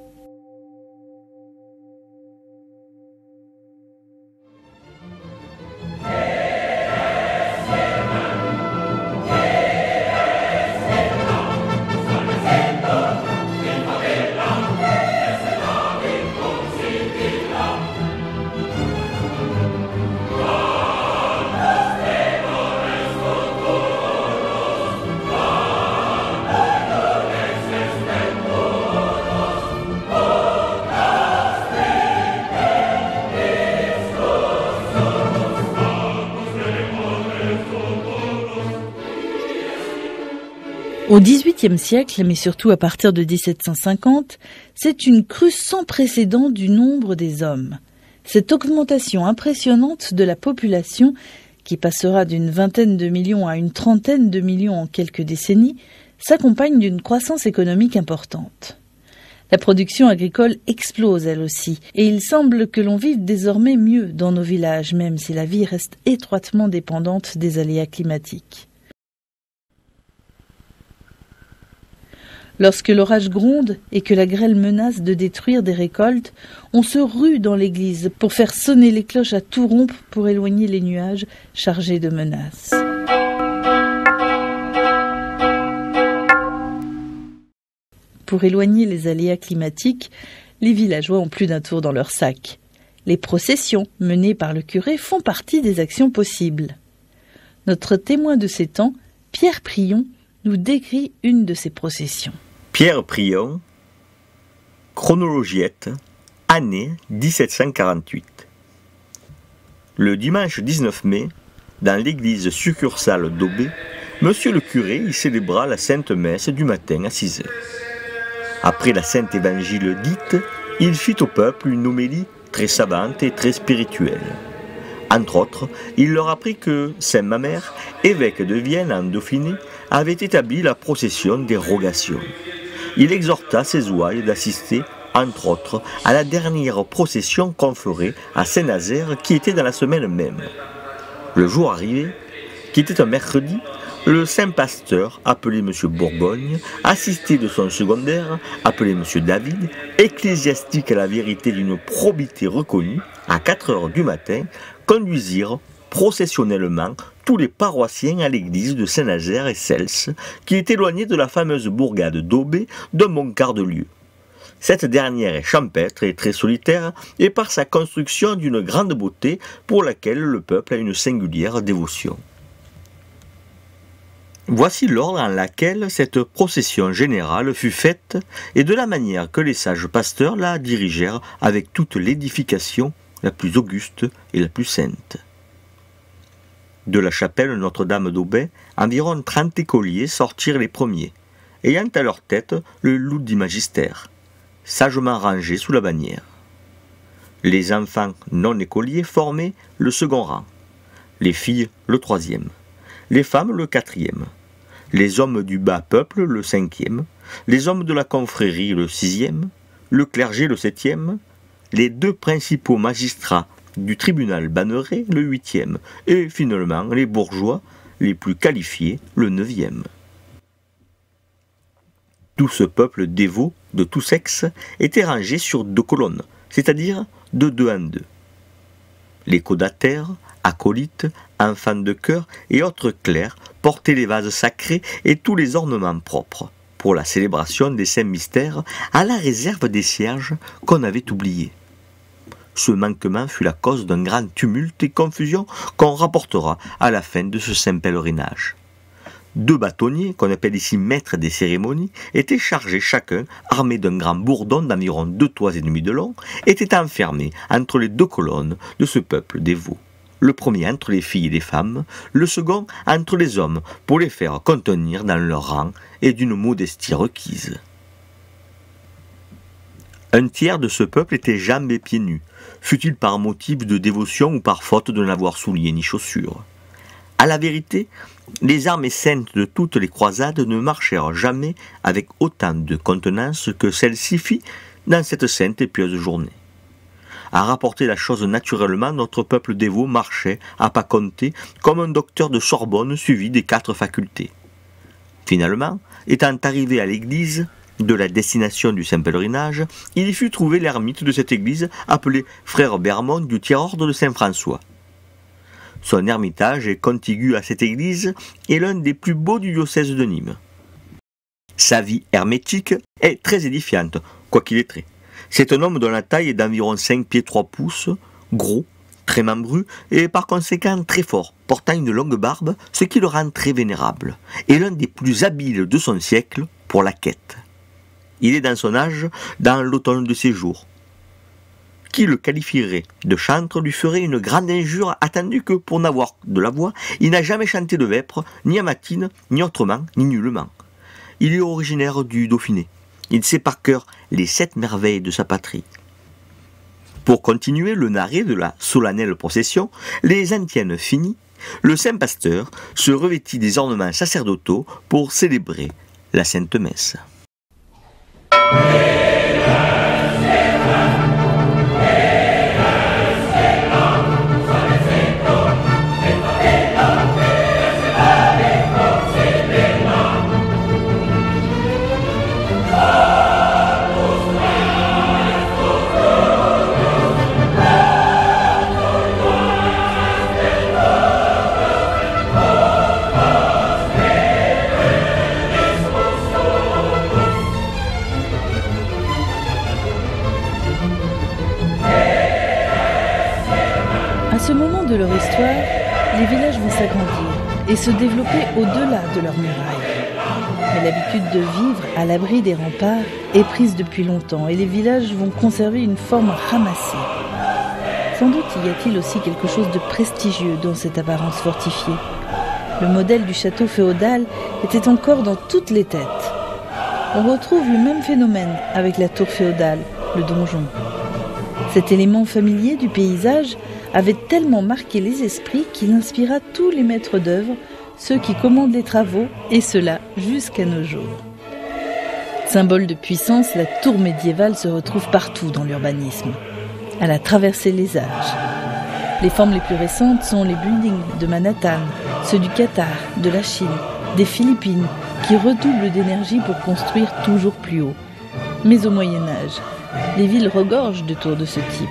Speaker 1: Au XVIIIe siècle, mais surtout à partir de 1750, c'est une crue sans précédent du nombre des hommes. Cette augmentation impressionnante de la population, qui passera d'une vingtaine de millions à une trentaine de millions en quelques décennies, s'accompagne d'une croissance économique importante. La production agricole explose elle aussi, et il semble que l'on vive désormais mieux dans nos villages, même si la vie reste étroitement dépendante des aléas climatiques. Lorsque l'orage gronde et que la grêle menace de détruire des récoltes, on se rue dans l'église pour faire sonner les cloches à tout rompre pour éloigner les nuages chargés de menaces. Pour éloigner les aléas climatiques, les villageois ont plus d'un tour dans leur sac. Les processions menées par le curé font partie des actions possibles. Notre témoin de ces temps, Pierre Prion, nous décrit une de ces processions.
Speaker 4: Pierre Prion, chronologiette, année 1748. Le dimanche 19 mai, dans l'église succursale d'Aubé, monsieur le curé y célébra la sainte messe du matin à 6 heures. Après la sainte évangile dite, il fit au peuple une homélie très savante et très spirituelle. Entre autres, il leur apprit que Saint Mamère, évêque de Vienne en Dauphiné, avait établi la procession des rogations. Il exhorta ses ouailles d'assister, entre autres, à la dernière procession qu'on ferait à Saint-Nazaire qui était dans la semaine même. Le jour arrivé, qui était un mercredi, le saint pasteur, appelé M. Bourgogne, assisté de son secondaire, appelé M. David, ecclésiastique à la vérité d'une probité reconnue, à 4 heures du matin, conduisirent processionnellement tous les paroissiens à l'église de Saint-Nazaire et Cels, qui est éloignée de la fameuse bourgade d'Aubé d'un bon quart de lieue. Cette dernière est champêtre et très solitaire, et par sa construction d'une grande beauté pour laquelle le peuple a une singulière dévotion. Voici l'ordre en lequel cette procession générale fut faite et de la manière que les sages pasteurs la dirigèrent avec toute l'édification la plus auguste et la plus sainte. De la chapelle Notre-Dame d'Aubais, environ 30 écoliers sortirent les premiers, ayant à leur tête le loup du magistère, sagement rangé sous la bannière. Les enfants non écoliers formaient le second rang, les filles le troisième, les femmes le quatrième, les hommes du bas peuple le cinquième, les hommes de la confrérie le sixième, le clergé le septième, les 2 principaux magistrats du tribunal Banneret le 8e, et finalement les bourgeois les plus qualifiés le 9e. Tout ce peuple dévot de tout sexe était rangé sur 2 colonnes, c'est-à-dire de 2 en 2. Les caudataires, acolytes, enfants de chœur et autres clercs portaient les vases sacrés et tous les ornements propres pour la célébration des saints mystères, à la réserve des cierges qu'on avait oubliés. Ce manquement fut la cause d'un grand tumulte et confusion qu'on rapportera à la fin de ce saint pèlerinage. 2 bâtonniers, qu'on appelle ici maîtres des cérémonies, étaient chargés chacun, armés d'un grand bourdon d'environ 2 toises et demi de long, étaient enfermés entre les 2 colonnes de ce peuple dévot. Le premier entre les filles et les femmes, le second entre les hommes, pour les faire contenir dans leur rang et d'une modestie requise. Un tiers de ce peuple était jambes et pieds nus, fût-il par motif de dévotion ou par faute de n'avoir souliers ni chaussures. À la vérité, les armées saintes de toutes les croisades ne marchèrent jamais avec autant de contenance que celle-ci fit dans cette sainte et pieuse journée. à rapporter la chose naturellement, notre peuple dévot marchait, à pas compter, comme un docteur de Sorbonne suivi des 4 facultés. Finalement, étant arrivé à l'église de la destination du Saint-Pèlerinage, il y fut trouvé l'ermite de cette église appelé frère Bermond du tiers-ordre de Saint-François. Son ermitage est contigu à cette église et l'un des plus beaux du diocèse de Nîmes. Sa vie hermétique est très édifiante, quoiqu'il est trait. C'est un homme dont la taille est d'environ 5 pieds 3 pouces, gros, très membru et par conséquent très fort, portant une longue barbe, ce qui le rend très vénérable, et l'un des plus habiles de son siècle pour la quête. Il est dans son âge, dans l'automne de ses jours. Qui le qualifierait de chantre lui ferait une grande injure, attendu que, pour n'avoir de la voix, il n'a jamais chanté de vêpres, ni à matine, ni autrement, ni nullement. Il est originaire du Dauphiné. Il sait par cœur les 7 merveilles de sa patrie. Pour continuer le narré de la solennelle procession, les antiennes finies, le saint pasteur se revêtit des ornements sacerdotaux pour célébrer la Sainte Messe.
Speaker 1: À ce moment de leur histoire, les villages vont s'agrandir et se développer au-delà de leurs murailles. Mais l'habitude de vivre à l'abri des remparts est prise depuis longtemps et les villages vont conserver une forme ramassée. Sans doute y a-t-il aussi quelque chose de prestigieux dans cette apparence fortifiée. Le modèle du château féodal était encore dans toutes les têtes. On retrouve le même phénomène avec la tour féodale, le donjon. Cet élément familier du paysage avait tellement marqué les esprits qu'il inspira tous les maîtres d'œuvre, ceux qui commandent les travaux, et cela jusqu'à nos jours. Symbole de puissance, la tour médiévale se retrouve partout dans l'urbanisme. Elle a traversé les âges. Les formes les plus récentes sont les buildings de Manhattan, ceux du Qatar, de la Chine, des Philippines, qui redoublent d'énergie pour construire toujours plus haut. Mais au Moyen-Âge, les villes regorgent de tours de ce type.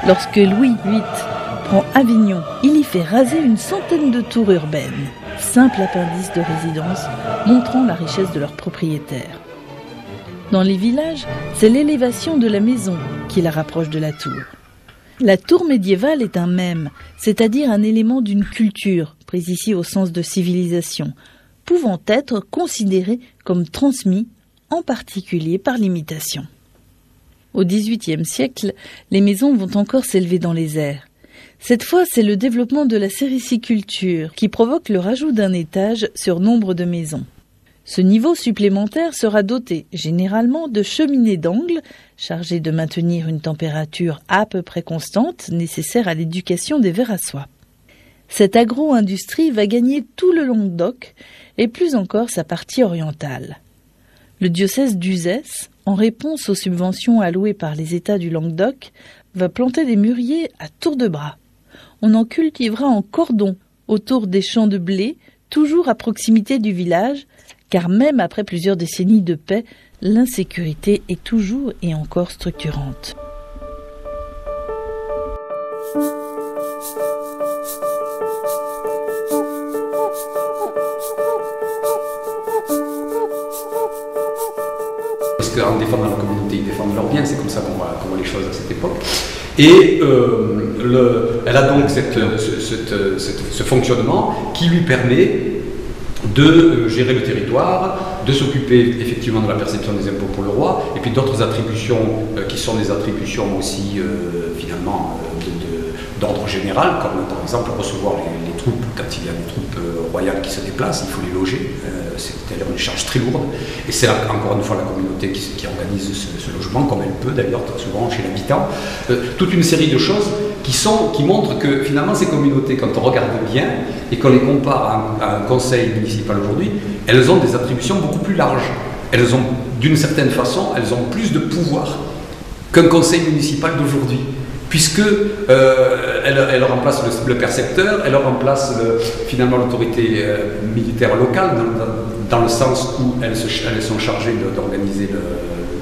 Speaker 1: Lorsque Louis VIII prend Avignon, il y fait raser une centaine de tours urbaines, simple appendice de résidence montrant la richesse de leurs propriétaires. Dans les villages, c'est l'élévation de la maison qui la rapproche de la tour. La tour médiévale est un mème, c'est-à-dire un élément d'une culture, pris ici au sens de civilisation, pouvant être considéré comme transmis, en particulier par l'imitation. Au XVIIIe siècle, les maisons vont encore s'élever dans les airs. Cette fois, c'est le développement de la sériciculture qui provoque le rajout d'un étage sur nombre de maisons. Ce niveau supplémentaire sera doté généralement de cheminées d'angle chargées de maintenir une température à peu près constante nécessaire à l'éducation des vers à soie. Cette agro-industrie va gagner tout le Languedoc et plus encore sa partie orientale. Le diocèse d'Uzès, en réponse aux subventions allouées par les États du Languedoc, va planter des mûriers à tour de bras. On en cultivera en cordon autour des champs de blé, toujours à proximité du village, car même après plusieurs décennies de paix, l'insécurité est toujours et encore structurante.
Speaker 3: Parce qu'en défendant la communauté, ils défendent leurs biens, c'est comme ça qu'on voit les choses à cette époque. Et elle a donc ce fonctionnement qui lui permet de gérer le territoire, de s'occuper effectivement de la perception des impôts pour le roi, et puis d'autres attributions qui sont des attributions aussi finalement d'ordre général, comme par exemple recevoir les troupes, quand il y a des troupes royales qui se déplacent, il faut les loger, c'est-à-dire une charge très lourde, et c'est encore une fois la communauté qui organise ce logement, comme elle peut d'ailleurs très souvent chez l'habitant. Toute une série de choses qui montrent que finalement ces communautés, quand on regarde bien et qu'on les compare à un conseil municipal aujourd'hui, elles ont des attributions beaucoup plus larges. Elles ont, d'une certaine façon, elles ont plus de pouvoir qu'un conseil municipal d'aujourd'hui, puisque elle remplace le percepteur, elle remplace finalement l'autorité militaire locale, dans le sens où elles sont chargées d'organiser le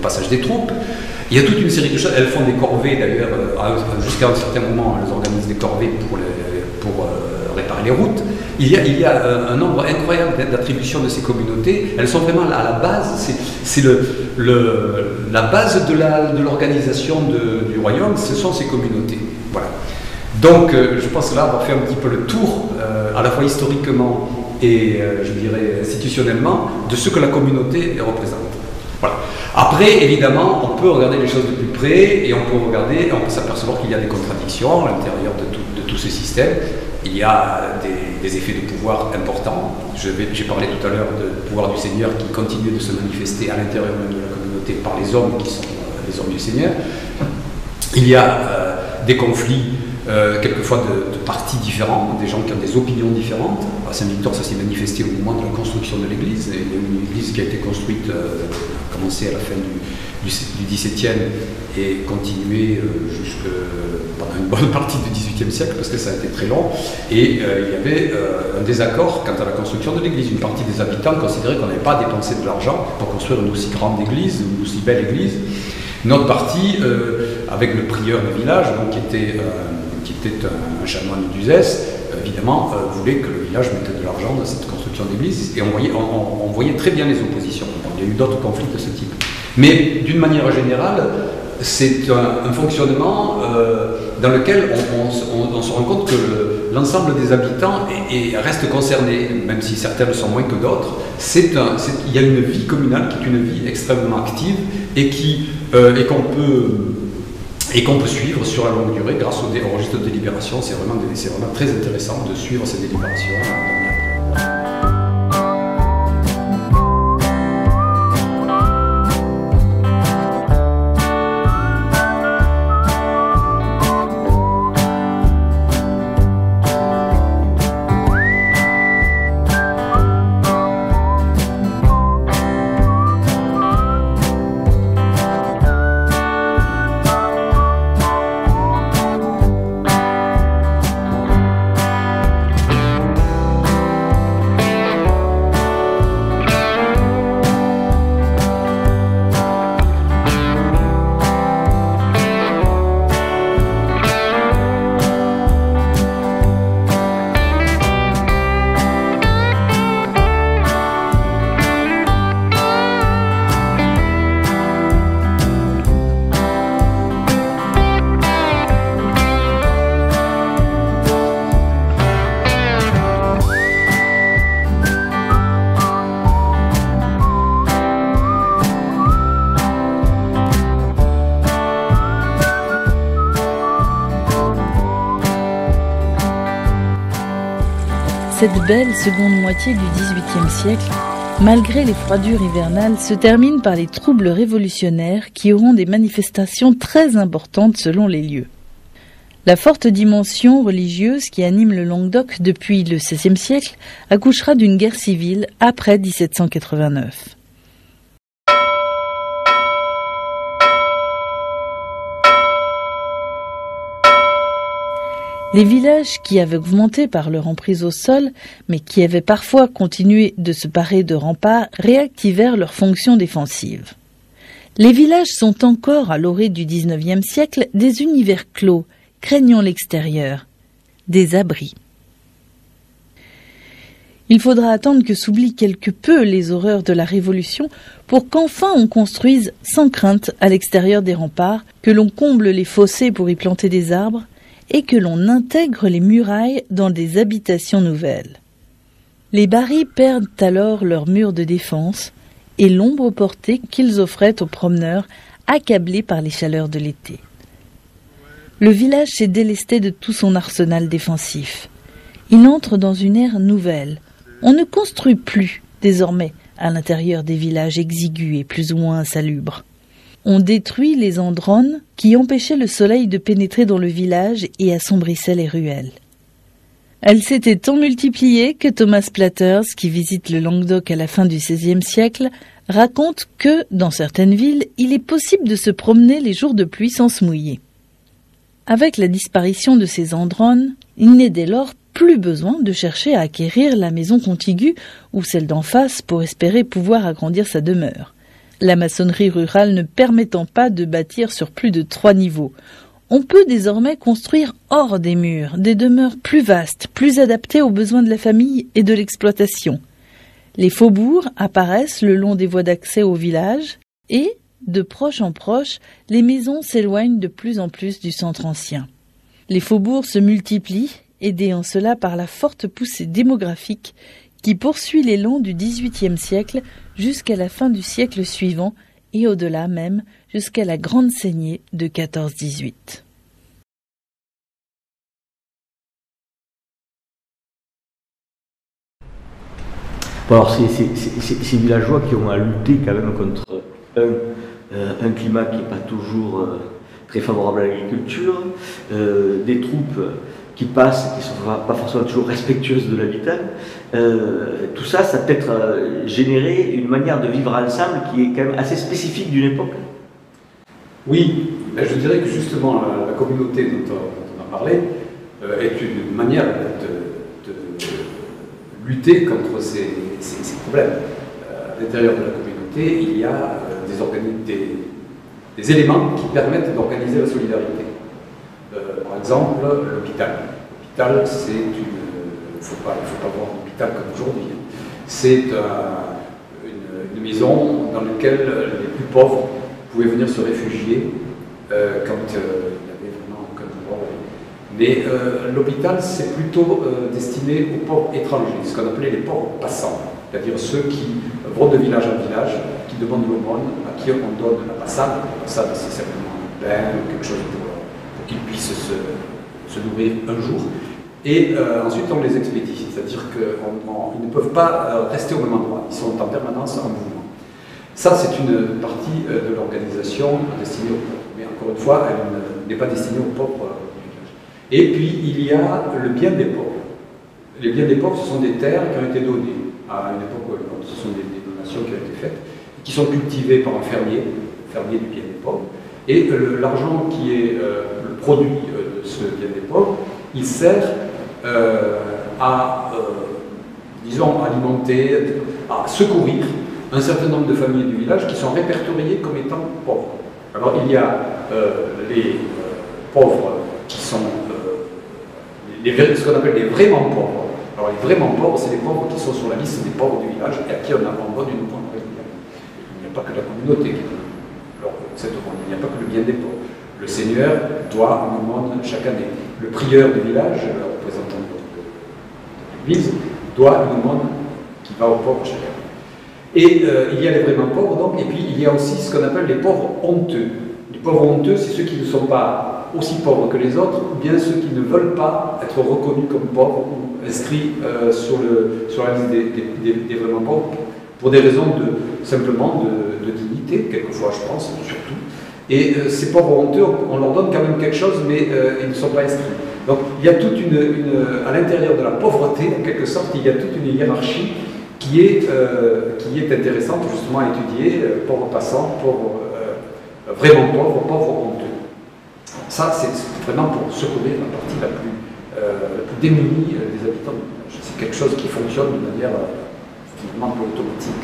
Speaker 3: passage des troupes. Il y a toute une série de choses. Elles font des corvées d'ailleurs, jusqu'à un certain moment, elles organisent des corvées pour réparer les routes. Il y a un nombre incroyable d'attributions de ces communautés. Elles sont vraiment à la base. C'est la base de l'organisation du royaume, ce sont ces communautés. Voilà. Donc, je pense que là, on va faire un petit peu le tour, à la fois historiquement et, je dirais, institutionnellement, de ce que la communauté représente. Voilà. Après, évidemment, on peut regarder les choses de plus près et on peut s'apercevoir qu'il y a des contradictions à l'intérieur de tout ce système. Il y a des effets de pouvoir importants. J'ai parlé tout à l'heure du pouvoir du Seigneur qui continue de se manifester à l'intérieur même de la communauté par les hommes qui sont les hommes du Seigneur. Il y a des conflits, quelquefois de partis différents, des gens qui ont des opinions différentes. À Saint-Victor, ça s'est manifesté au moment de la construction de l'église. Il y a une église qui a été construite, commencée à la fin du XVIIe et continuée pendant une bonne partie du XVIIIe siècle, parce que ça a été très long. Et il y avait un désaccord quant à la construction de l'église. Une partie des habitants considéraient qu'on n'avait pas dépensé de l'argent pour construire une aussi grande église, une aussi belle église. Une autre partie, avec le prieur du village, donc, qui était un chanoine d'Uzès, évidemment, voulait que le village mette de l'argent dans cette construction d'église, et on voyait très bien les oppositions. Il y a eu d'autres conflits de ce type. Mais d'une manière générale, c'est un fonctionnement dans lequel on se rend compte que l'ensemble des habitants reste concerné, même si certains le sont moins que d'autres. Il y a une vie communale qui est une vie extrêmement active et qu'on peut suivre sur la longue durée grâce au registre de délibération. C'est vraiment très intéressant de suivre ces délibérations.
Speaker 1: Cette belle seconde moitié du XVIIIe siècle, malgré les froidures hivernales, se termine par les troubles révolutionnaires qui auront des manifestations très importantes selon les lieux. La forte dimension religieuse qui anime le Languedoc depuis le XVIe siècle accouchera d'une guerre civile après 1789. Les villages qui avaient augmenté par leur emprise au sol, mais qui avaient parfois continué de se parer de remparts, réactivèrent leurs fonctions défensives. Les villages sont encore, à l'orée du XIXe siècle, des univers clos, craignant l'extérieur, des abris. Il faudra attendre que s'oublient quelque peu les horreurs de la Révolution pour qu'enfin on construise sans crainte à l'extérieur des remparts, que l'on comble les fossés pour y planter des arbres, et que l'on intègre les murailles dans des habitations nouvelles. Les barris perdent alors leurs murs de défense et l'ombre portée qu'ils offraient aux promeneurs accablés par les chaleurs de l'été. Le village s'est délesté de tout son arsenal défensif. Il entre dans une ère nouvelle. On ne construit plus, désormais, à l'intérieur des villages exigus et plus ou moins insalubres. On détruit les andrones qui empêchaient le soleil de pénétrer dans le village et assombrissaient les ruelles. Elle s'était tant multipliée que Thomas Platters, qui visite le Languedoc à la fin du XVIe siècle, raconte que, dans certaines villes, il est possible de se promener les jours de pluie sans se mouiller. Avec la disparition de ces andrones, il n'est dès lors plus besoin de chercher à acquérir la maison contiguë ou celle d'en face pour espérer pouvoir agrandir sa demeure. La maçonnerie rurale ne permettant pas de bâtir sur plus de 3 niveaux, on peut désormais construire hors des murs des demeures plus vastes, plus adaptées aux besoins de la famille et de l'exploitation. Les faubourgs apparaissent le long des voies d'accès au village et, de proche en proche, les maisons s'éloignent de plus en plus du centre ancien. Les faubourgs se multiplient, aidés en cela par la forte poussée démographique qui poursuit l'élan du XVIIIe siècle jusqu'à la fin du siècle suivant et au-delà même jusqu'à la grande saignée de 14-18.
Speaker 2: Bon, alors ces villageois qui ont à lutter quand même contre un climat qui n'est pas toujours très favorable à l'agriculture, des troupes qui passent, qui ne sont pas forcément toujours respectueuses de l'habitat, tout ça, ça peut être généré une manière de vivre ensemble qui est quand même assez spécifique d'une époque.
Speaker 3: Oui, je dirais que justement la communauté dont on a parlé est une manière de lutter contre ces problèmes. À l'intérieur de la communauté, il y a des éléments qui permettent d'organiser la solidarité. Par exemple, l'hôpital. L'hôpital, c'est il ne faut pas voir l'hôpital comme aujourd'hui. C'est une maison dans laquelle les plus pauvres pouvaient venir se réfugier quand il n'y avait vraiment aucun endroit. Mais l'hôpital, c'est plutôt destiné aux pauvres étrangers, ce qu'on appelait les pauvres passants, c'est-à-dire ceux qui vont de village en village, qui demandent l'aumône, à qui on donne la passade. La passade, c'est simplement un pain ou quelque chose pour qu'ils puissent se nourrir un jour. Et ensuite, on les expédie, c'est-à-dire qu'ils ne peuvent pas rester au même endroit, ils sont en permanence en mouvement. Ça, c'est une partie de l'organisation destinée aux pauvres. Mais encore une fois, elle n'est pas destinée aux pauvres du village. Et puis, il y a le bien des pauvres. Les biens des pauvres, ce sont des terres qui ont été données à une époque ou à une autre. Ce sont des donations qui ont été faites, qui sont cultivées par un fermier du bien des pauvres. Et l'argent qui est le produit de ce bien des pauvres, il sert à, disons, alimenter, à secourir un certain nombre de familles du village qui sont répertoriées comme étant pauvres. Alors il y a les pauvres qui sont ce qu'on appelle les vraiment pauvres. Alors les vraiment pauvres, c'est les pauvres qui sont sur la liste des pauvres du village et à qui on abandonne une aumône régulière. Il n'y a pas que la communauté qui donne cette aumône, il n'y a pas que le bien des pauvres. Le seigneur doit une aumône chaque année. Le prieur du village, le représentant de l'église, doit une aumône qui va aux pauvres chaque année. Et il y a les vraiment pauvres, donc, et puis il y a aussi ce qu'on appelle les pauvres honteux. Les pauvres honteux, c'est ceux qui ne sont pas aussi pauvres que les autres, ou bien ceux qui ne veulent pas être reconnus comme pauvres ou inscrits sur la liste des vraiment pauvres, pour des raisons simplement de dignité, quelquefois je pense, surtout. Et ces pauvres honteux, on leur donne quand même quelque chose, mais ils ne sont pas inscrits. Donc il y a toute à l'intérieur de la pauvreté, en quelque sorte, il y a toute une hiérarchie qui est intéressante justement à étudier, pauvres passants, pauvres vraiment pauvres, pauvres honteux. Ça, c'est vraiment pour secourir la partie la plus démunie des habitants du village. C'est quelque chose qui fonctionne de manière finalement un peu automatique,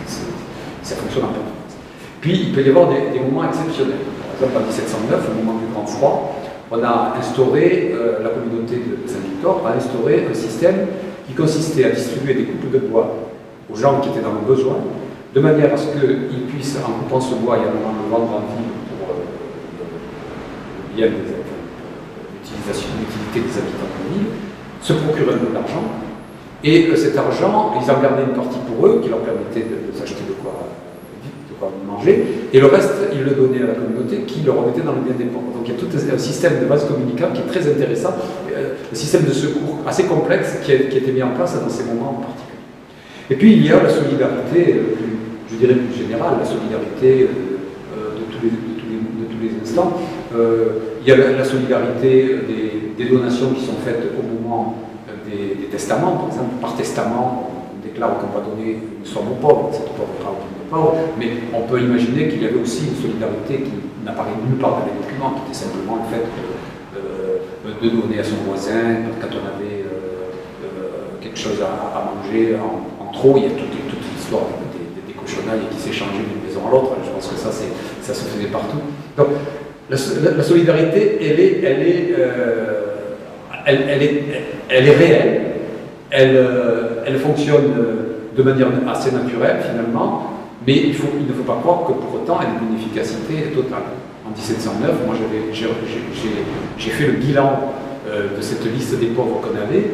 Speaker 3: ça fonctionne en permanence. Puis il peut y avoir des moments exceptionnels. Par exemple, en 1709, au moment du Grand Froid, on a instauré, la communauté de Saint-Victor a instauré un système qui consistait à distribuer des coupes de bois aux gens qui étaient dans le besoin, de manière à ce qu'ils puissent, en coupant ce bois et en allant le vendre en ville pour l'utilité des habitants de la ville, se procurer de l'argent. Et cet argent, ils en gardaient une partie pour eux, qui leur permettait de s'acheter de quoi manger, et le reste, ils le donnaient à la communauté, qui le remettait dans le bien des pauvres. Donc il y a tout un système de base communicable qui est très intéressant, un système de secours assez complexe qui a été mis en place dans ces moments en particulier. Et puis il y a la solidarité, je dirais plus générale, la solidarité de tous les instants. Il y a la solidarité des donations qui sont faites au moment des testaments. Par exemple, par testament, on déclare qu'on va donner une somme aux pauvres, cette pauvre ira aux pauvres, mais on peut imaginer qu'il y avait aussi une solidarité qui n'apparaît nulle part dans les documents, qui était simplement le fait de donner à son voisin quand on avait quelque chose à manger en trop. Il y a toute l'histoire des cochonnailles qui s'échangeaient d'une maison à l'autre. Je pense que ça se faisait partout. Donc la solidarité, elle est réelle, elle fonctionne de manière assez naturelle finalement, mais il ne faut pas croire que pour autant elle ait une efficacité totale. En 1709, moi j'ai fait le bilan de cette liste des pauvres qu'on avait.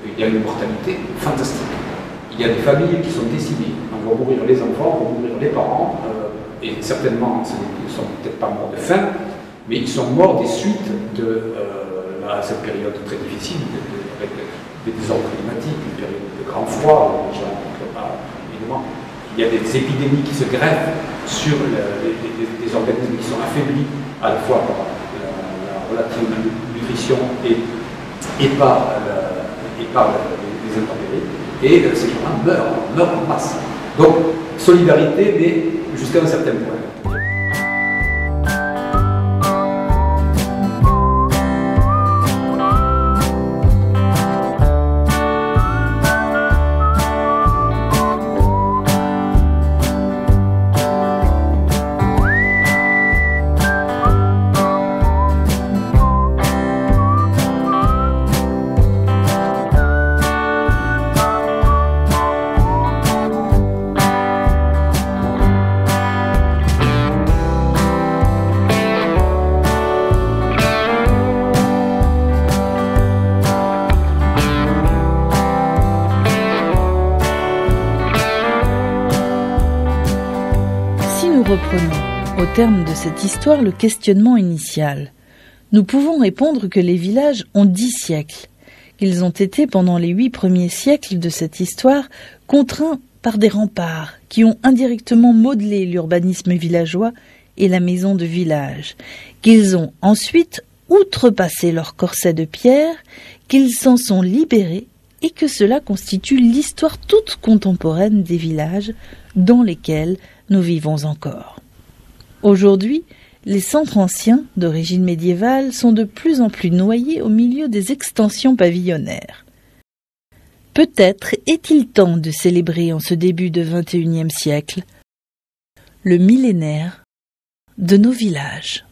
Speaker 3: Il y a une mortalité fantastique. Il y a des familles qui sont décimées. On va mourir les enfants, on va mourir les parents, et certainement ils ne sont peut-être pas morts de faim, mais ils sont morts des suites de cette période très difficile, avec des désordres climatiques, une période de grand froid, où les gens ne peuvent pas, évidemment. Il y a des épidémies qui se greffent sur des organismes qui sont affaiblis à la fois par la relative nutrition et par les intempéries. Et ces gens-là meurent en masse. Donc, solidarité, mais jusqu'à un certain point.
Speaker 1: Reprenons, au terme de cette histoire, le questionnement initial. Nous pouvons répondre que les villages ont 10 siècles, qu'ils ont été, pendant les 8 premiers siècles de cette histoire, contraints par des remparts qui ont indirectement modelé l'urbanisme villageois et la maison de village, qu'ils ont ensuite outrepassé leur corset de pierre, qu'ils s'en sont libérés et que cela constitue l'histoire toute contemporaine des villages dans lesquels nous vivons encore. Aujourd'hui, les centres anciens d'origine médiévale sont de plus en plus noyés au milieu des extensions pavillonnaires. Peut-être est-il temps de célébrer en ce début de XXIe siècle le millénaire de nos villages.